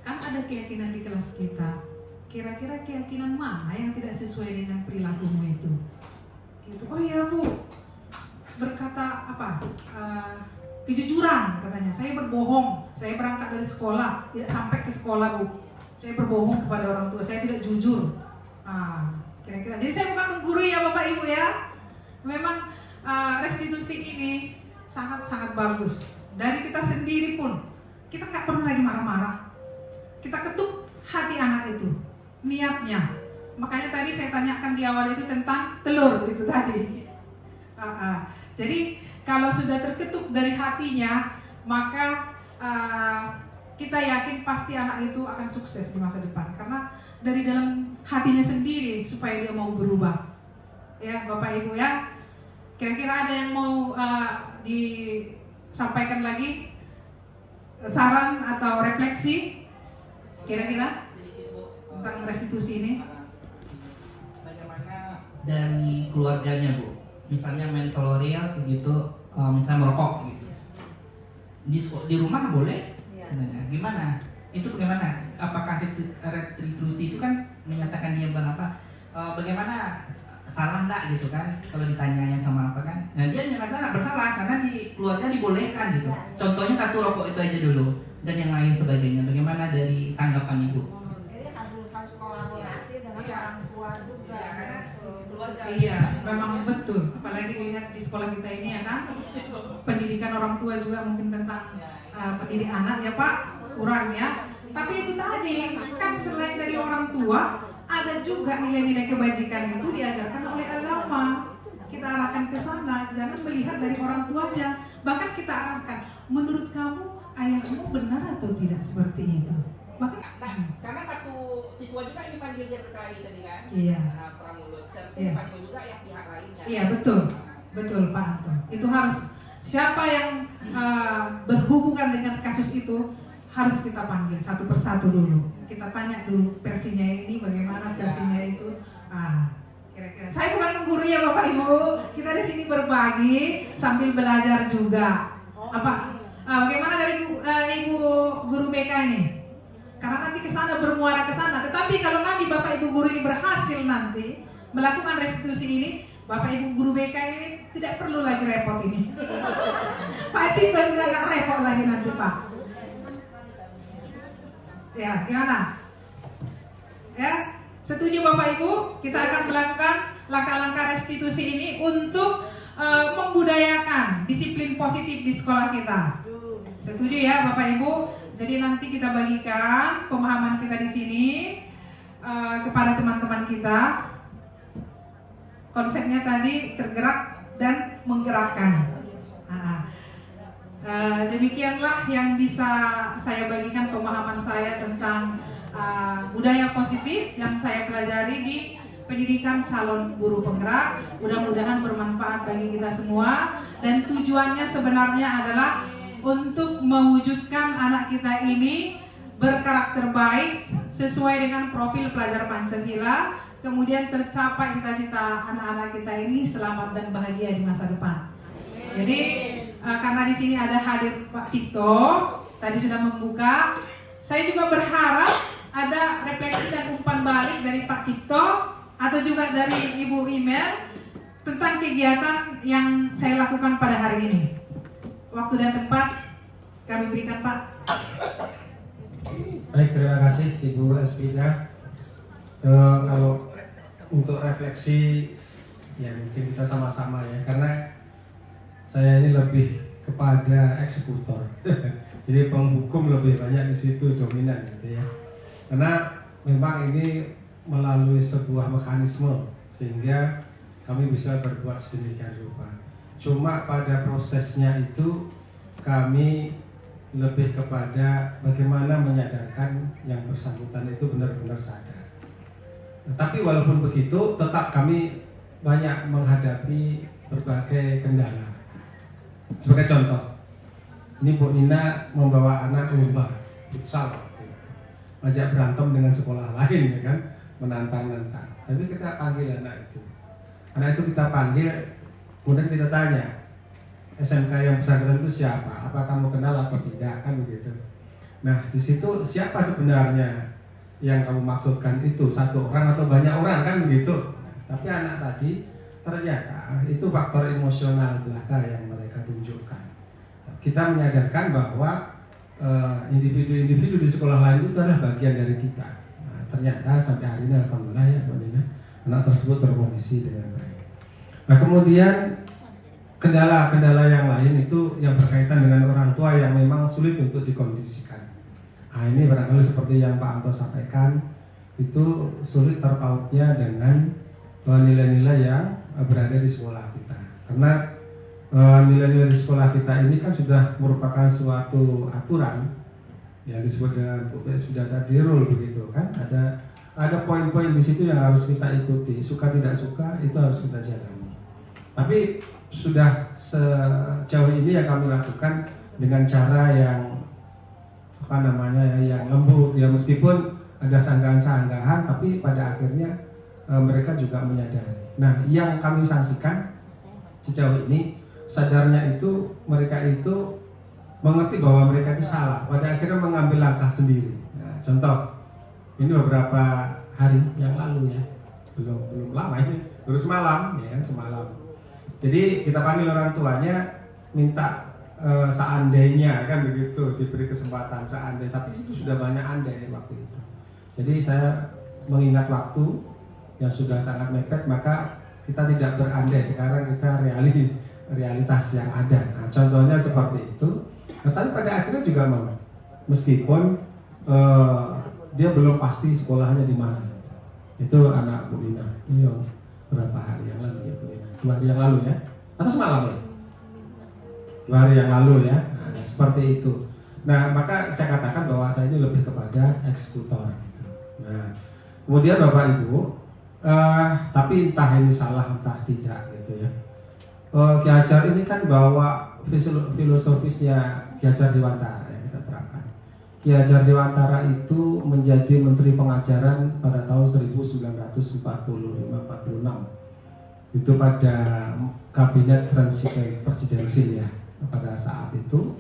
Speaker 3: Kan ada keyakinan di kelas kita. Kira-kira keyakinan mana yang tidak sesuai dengan perilakumu itu? Gitu. Oh iya Bu, berkata apa? Kejujuran katanya. Saya berbohong. Saya berangkat dari sekolah, tidak sampai ke sekolah Bu. Saya berbohong kepada orang tua. Saya tidak jujur. Kira-kira. Jadi saya bukan menggurui ya Bapak Ibu ya. Memang restitusi ini sangat-sangat bagus. Dari kita sendiri pun, kita nggak perlu lagi marah-marah. Kita ketuk hati anak itu, niatnya. Makanya tadi saya tanyakan di awal itu tentang telur itu tadi. Jadi kalau sudah terketuk dari hatinya, maka kita yakin pasti anak itu akan sukses di masa depan, karena dari dalam hatinya sendiri supaya dia mau berubah. Ya Bapak Ibu ya, kira-kira ada yang mau disampaikan lagi, saran atau refleksi kira-kira tentang restitusi ini?
Speaker 7: Bagaimana dari keluarganya Bu, misalnya mentoloria begitu, misalnya merokok gitu, di rumah boleh? Nah, gimana? Itu bagaimana? Apakah restitusi itu kan menyatakan dia berapa? Bagaimana, salah enggak gitu kan? Kalau ditanyanya sama apa kan? Nah dia merasa bersalah karena di keluarga dibolehkan gitu. Contohnya satu rokok itu aja dulu dan yang lain sebagainya. Bagaimana dari tanggapan Ibu?
Speaker 11: Jadi harus kolaborasi dengan orang tua juga.
Speaker 3: Iya, memang betul. Apalagi lihat di sekolah kita ini ya kan, pendidikan orang tua juga mungkin tentang pendidik anak ya Pak, kurang ya. Tapi itu tadi kan selain dari orang tua, ada juga nilai-nilai kebajikan itu diajarkan oleh agama. Kita arahkan ke sana, jangan melihat dari orang tuanya. Bahkan kita arahkan, menurut kamu ayahmu benar atau tidak seperti itu? Bahkan,
Speaker 7: karena satu siswa juga ini panggil dia berkelahi tadi kan?
Speaker 3: Iya.
Speaker 7: Pramulut,
Speaker 3: Iya.
Speaker 7: panggil juga yang pihak lainnya.
Speaker 3: Iya betul, betul Pak Anto. Itu harus siapa yang berhubungan dengan kasus itu harus kita panggil satu persatu dulu. Kita tanya dulu versinya ini bagaimana, versinya itu. Kira-kira. Saya bukan guru ya Bapak Ibu. Kita di sini berbagi sambil belajar juga. Bagaimana dari Ibu guru BK ini? Karena nanti kesana bermuara ke sana. Tetapi kalau kami Bapak Ibu guru ini berhasil nanti melakukan restitusi ini, Bapak Ibu guru BK ini tidak perlu lagi repot ini. Pak Cito juga nggak repot lagi nanti Pak. Ya, gimana? Ya, setuju Bapak Ibu? Kita akan melakukan langkah-langkah restitusi ini untuk membudayakan disiplin positif di sekolah kita. Setuju ya Bapak Ibu? Jadi nanti kita bagikan pemahaman kita di sini kepada teman-teman kita. Konsepnya tadi tergerak dan menggerakkan. Demikianlah yang bisa saya bagikan pemahaman saya tentang budaya positif yang saya pelajari di pendidikan calon guru penggerak. Mudah-mudahan bermanfaat bagi kita semua, dan tujuannya sebenarnya adalah untuk mewujudkan anak kita ini berkarakter baik sesuai dengan profil pelajar Pancasila, kemudian tercapai cita-cita anak-anak kita ini selamat dan bahagia di masa depan. Jadi karena di sini ada hadir Pak Cipto, tadi sudah membuka. Saya juga berharap ada refleksi dan umpan balik dari Pak Cipto atau juga dari Ibu Email tentang kegiatan yang saya lakukan pada hari ini. Waktu dan tempat kami berikan Pak.
Speaker 4: Baik, terima kasih Ibu Espida. Kalau untuk refleksi ya mungkin kita sama-sama ya, karena saya ini lebih kepada eksekutor. Jadi penghukum lebih banyak di situ dominan gitu ya. Karena memang ini melalui sebuah mekanisme sehingga kami bisa berbuat sedemikian rupa. Cuma pada prosesnya itu kami lebih kepada bagaimana menyadarkan yang bersangkutan itu benar-benar sadar. Tetapi walaupun begitu, tetap kami banyak menghadapi berbagai kendala. Sebagai contoh, ini Bu Nina membawa anak lomba futsal, ajak berantem dengan sekolah lain, ya kan, menantang-nantang. Tapi kita panggil anak itu kita panggil, kemudian kita tanya, SMK yang bersangkutan itu siapa? Apa kamu kenal atau tidak, kan begitu. Nah, di situ siapa sebenarnya yang kamu maksudkan itu, satu orang atau banyak orang, kan begitu. Nah, tapi anak tadi ternyata itu faktor emosional belaka yang mereka tunjukkan. Kita menyadarkan bahwa individu-individu di sekolah lain itu adalah bagian dari kita. Nah, ternyata sampai hari ini alhamdulillah ya Bu Nina, anak tersebut terkondisi dengan baik. Nah, kemudian kendala-kendala yang lain itu yang berkaitan dengan orang tua yang memang sulit untuk dikondisikan. Nah, ini barangkali seperti yang Pak Anto sampaikan, itu sulit terpautnya dengan nilai-nilai yang berada di sekolah kita. Karena nilai-nilai di sekolah kita ini kan sudah merupakan suatu aturan yang disebut dengan sudah ada di rule begitu kan, ada poin-poin di situ yang harus kita ikuti, suka tidak suka itu harus kita jalani. Tapi sudah sejauh ini yang kami lakukan dengan cara yang yang lembut ya, meskipun ada sanggahan-sanggahan tapi pada akhirnya mereka juga menyadari. Nah, yang kami sanksikan sejauh ini sadarnya itu mereka itu mengerti bahwa mereka itu salah, pada akhirnya mengambil langkah sendiri. Nah, contoh ini beberapa hari yang lalu ya, belum lama ini, baru semalam ya, semalam. Jadi kita panggil orang tuanya, minta seandainya kan begitu, diberi kesempatan seandainya, tapi itu sudah banyak andai waktu itu. Jadi saya mengingat waktu yang sudah sangat mepet, maka kita tidak berandai, sekarang kita realitas yang ada. Nah, contohnya seperti itu. Nah, tapi pada akhirnya juga mau, meskipun dia belum pasti sekolahnya di mana. Itu anak Bu Ina. Ini berapa hari yang lalu ya Bu Ina? 2 hari yang lalu ya? Atau semalam ya? 2 hari yang lalu ya? Nah, seperti itu. Nah, maka saya katakan bahwa saya ini lebih kepada eksekutor. Nah, kemudian Bapak Ibu, tapi entah ini salah entah tidak gitu ya. Ki Hajar ini kan bawa filosofisnya Ki Hajar Dewantara yang kita terangkan. Ki Hajar Dewantara itu menjadi Menteri Pengajaran pada tahun 1945-46. Itu pada kabinet presidensil ya pada saat itu.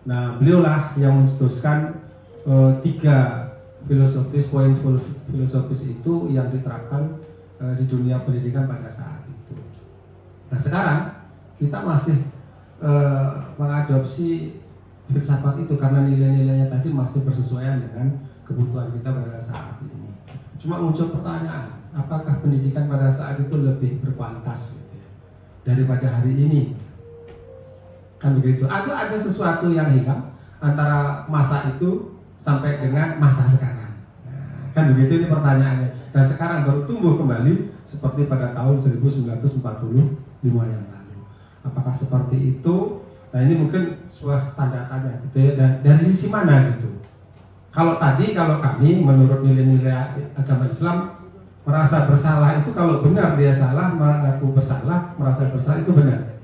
Speaker 4: Nah, beliaulah yang mencetuskan 3 poin filosofis itu yang diterapkan di dunia pendidikan pada saat itu. Nah, sekarang kita masih mengadopsi filsafat itu karena nilai-nilainya tadi masih bersesuaian dengan kebutuhan kita pada saat ini. Cuma muncul pertanyaan, apakah pendidikan pada saat itu lebih berkualitas gitu ya, daripada hari ini? Kan begitu. Atau ada sesuatu yang hilang antara masa itu sampai dengan masa sekarang? Nah, kan begitu ini pertanyaannya. Dan sekarang baru tumbuh kembali seperti pada tahun 1945 yang lalu. Apakah seperti itu? Nah, ini mungkin sebuah tanda tanya gitu ya. Dan dari sisi mana gitu? Kalau kami menurut nilai-nilai agama Islam, merasa bersalah itu kalau benar dia salah, mengaku bersalah, merasa bersalah itu benar.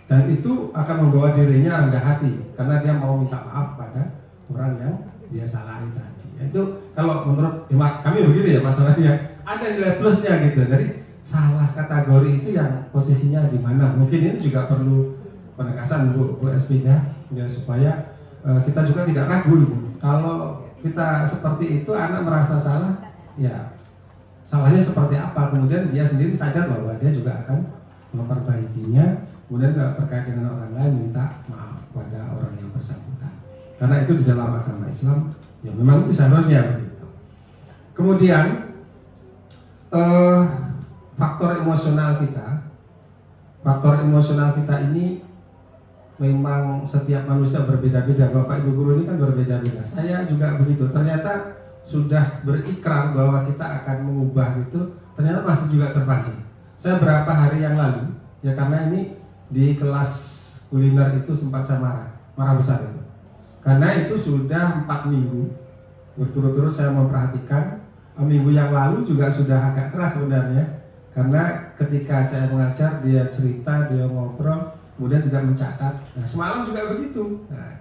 Speaker 4: Dan itu akan membawa dirinya rendah hati karena dia mau minta maaf pada orang yang dia salahi tadi. Itu kalau menurut kami begitu ya masalahnya. Ada nilai plusnya gitu. Jadi salah kategori itu yang posisinya di mana? Mungkin ini juga perlu penegasan Bu Esmida ya, supaya kita juga tidak ragu gitu. Kalau kita seperti itu, anak merasa salah, ya salahnya seperti apa? Kemudian dia sendiri sadar bahwa dia juga akan memperbaikinya. Kemudian kalau terkait dengan orang lain minta maaf pada orang yang bersangkutan. Karena itu di dalam agama Islam ya memang itu seharusnya begitu. Kemudian faktor emosional kita ini memang setiap manusia berbeda-beda. Bapak Ibu guru ini kan berbeda-beda. Saya juga begitu. Ternyata sudah berikrar bahwa kita akan mengubah itu, ternyata masih juga terpancing. Saya berapa hari yang lalu ya, karena ini di kelas kuliner itu sempat saya marah besar itu. Karena itu sudah 4 minggu berturut-turut saya memperhatikan. Minggu yang lalu juga sudah agak keras sebenarnya, karena ketika saya mengajar dia cerita, dia ngobrol, kemudian juga mencatat. Nah, semalam juga begitu. Nah,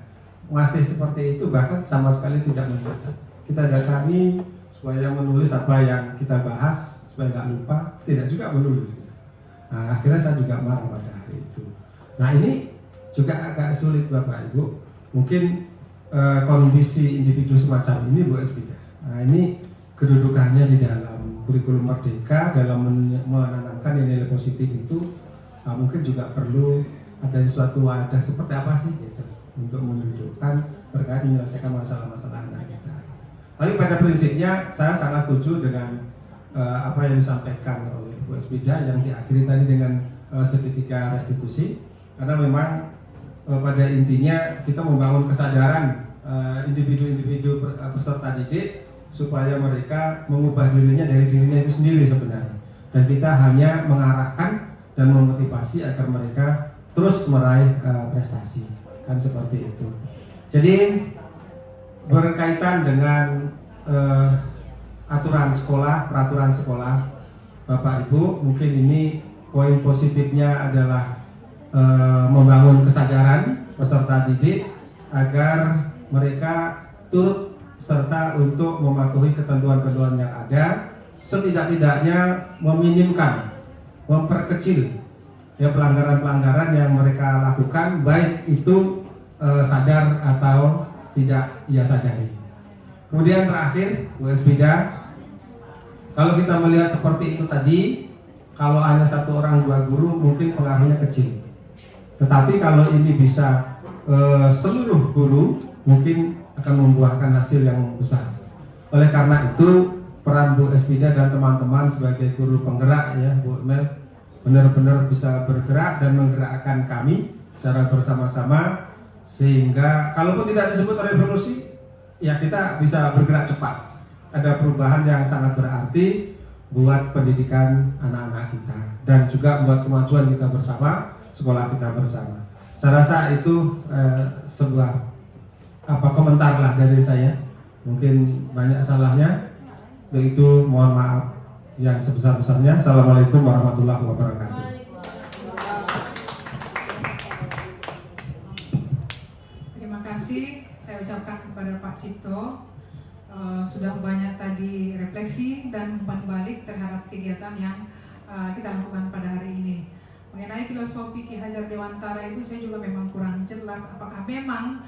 Speaker 4: masih seperti itu, bahkan sama sekali tidak mencatat. Kita datangi supaya menulis apa yang kita bahas supaya nggak lupa, tidak juga menulis. Nah, akhirnya saya juga marah pada hari itu. Nah, ini juga agak sulit Bapak Ibu. Mungkin kondisi individu semacam ini Bu Esmida. Nah, ini kedudukannya di dalam kurikulum Merdeka dalam menanamkan nilai positif itu mungkin juga perlu ada suatu wadah seperti apa sih gitu untuk menunjukkan terkait menyelesaikan masalah-masalah anak kita. Tapi pada prinsipnya saya sangat setuju dengan apa yang disampaikan oleh Bu Esmida yang diakhiri tadi dengan segitiga restitusi, karena memang pada intinya kita membangun kesadaran individu-individu peserta didik supaya mereka mengubah dirinya dari dirinya itu sendiri sebenarnya, dan kita hanya mengarahkan dan memotivasi agar mereka terus meraih prestasi, kan seperti itu. Jadi berkaitan dengan aturan sekolah, peraturan sekolah, Bapak Ibu, mungkin ini poin positifnya adalah membangun kesadaran peserta didik agar mereka turut serta untuk mematuhi ketentuan-ketentuan yang ada, setidak-tidaknya meminimkan, memperkecil ya pelanggaran-pelanggaran yang mereka lakukan, baik itu sadar atau tidak ia sadari. Kemudian terakhir, Bu Esbida, kalau kita melihat seperti itu tadi, kalau hanya satu orang dua guru mungkin pengaruhnya kecil. Tetapi kalau ini bisa seluruh guru, mungkin akan membuahkan hasil yang besar. Oleh karena itu, peran Bu Esbida dan teman-teman sebagai guru penggerak ya, Bu Mel, benar-benar bisa bergerak dan menggerakkan kami secara bersama-sama, sehingga kalaupun tidak disebut revolusi, ya kita bisa bergerak cepat. Ada perubahan yang sangat berarti buat pendidikan anak-anak kita dan juga buat kemajuan kita bersama, sekolah kita bersama. Saya rasa itu sebuah komentar lah dari saya. Mungkin banyak salahnya, begitu mohon maaf yang sebesar-besarnya. Assalamualaikum warahmatullahi wabarakatuh.
Speaker 3: Terima kasih saya ucapkan kepada Pak Cipto. Sudah banyak tadi refleksi dan umpan balik terhadap kegiatan yang kita lakukan pada hari ini. Mengenai filosofi Ki Hajar Dewantara itu saya juga memang kurang jelas apakah memang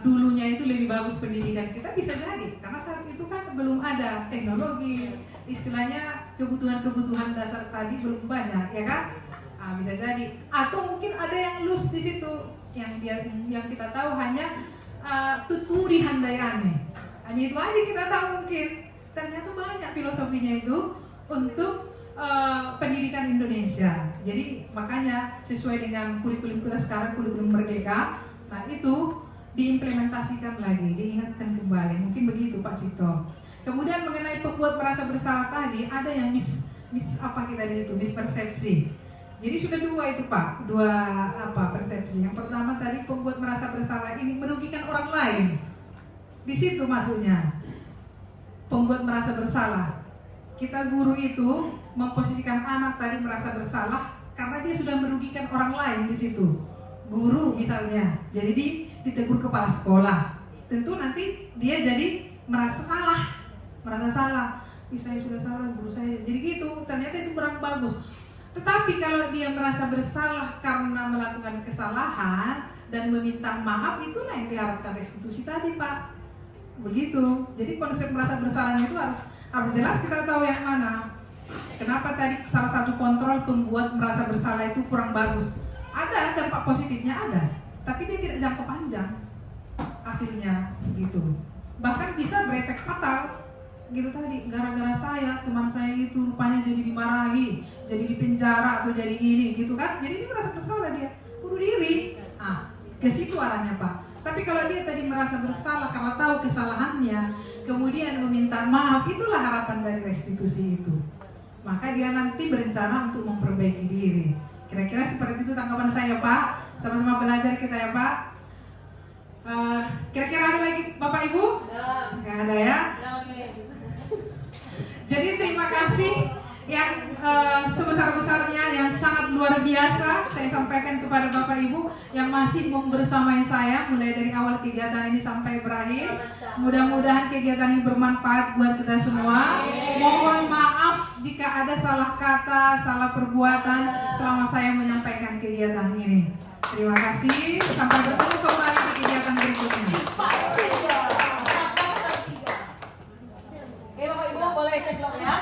Speaker 3: dulunya itu lebih bagus pendidikan kita, bisa jadi karena saat itu kan belum ada teknologi, istilahnya kebutuhan-kebutuhan dasar tadi belum banyak, ya kan? Bisa jadi, atau mungkin ada yang loose di situ yang kita tahu hanya tuturi handayane. Hanya itu aja kita tahu mungkin. Ternyata banyak filosofinya itu untuk pendidikan Indonesia. Jadi makanya sesuai dengan kurikulum kita sekarang, kurikulum merdeka, nah itu diimplementasikan lagi, diingatkan kembali. Mungkin begitu Pak Cipto. Kemudian mengenai pembuat merasa bersalah tadi, ada yang mispersepsi. Jadi sudah dua itu Pak, persepsi. Yang pertama tadi pembuat merasa bersalah ini merugikan orang lain. Di situ maksudnya pembuat merasa bersalah. Kita guru itu memposisikan anak tadi merasa bersalah karena dia sudah merugikan orang lain di situ. Guru misalnya, jadi ditegur kepala sekolah. Tentu nanti dia jadi merasa salah. Saya sudah salah, guru saya. Jadi gitu, ternyata itu kurang bagus. Tetapi kalau dia merasa bersalah karena melakukan kesalahan dan meminta maaf, itulah yang diharapkan restitusi tadi Pak. Begitu. Jadi konsep merasa bersalah itu harus jelas, kita tahu yang mana. Kenapa tadi salah satu kontrol pembuat merasa bersalah itu kurang bagus? Ada dampak positifnya ada, tapi dia tidak jangka panjang hasilnya gitu. Bahkan bisa berefek fatal gitu tadi, gara-gara saya, teman saya itu rupanya jadi dimarahi, jadi dipenjara atau jadi ini gitu kan. Jadi dia merasa bersalah, dia bunuh diri. Ke situ arahnya Pak. Tapi kalau dia tadi merasa bersalah karena tahu kesalahannya, kemudian meminta maaf, itulah harapan dari restitusi itu. Maka dia nanti berencana untuk memperbaiki diri. Kira-kira seperti itu tanggapan saya Pak. Sama-sama belajar kita ya Pak. Kira-kira ada lagi Bapak Ibu? Nggak ada ya? Jadi terima kasih yang sebesar-besarnya, yang sangat luar biasa saya sampaikan kepada Bapak Ibu yang masih mau bersamai saya mulai dari awal kegiatan ini sampai berakhir. Mudah-mudahan kegiatan ini bermanfaat buat kita semua. Mohon maaf jika ada salah kata, salah perbuatan selama saya menyampaikan kegiatan ini. Terima kasih. Sampai bertemu kembali di kegiatan berikutnya.
Speaker 11: Bapak Ibu boleh cek log ya.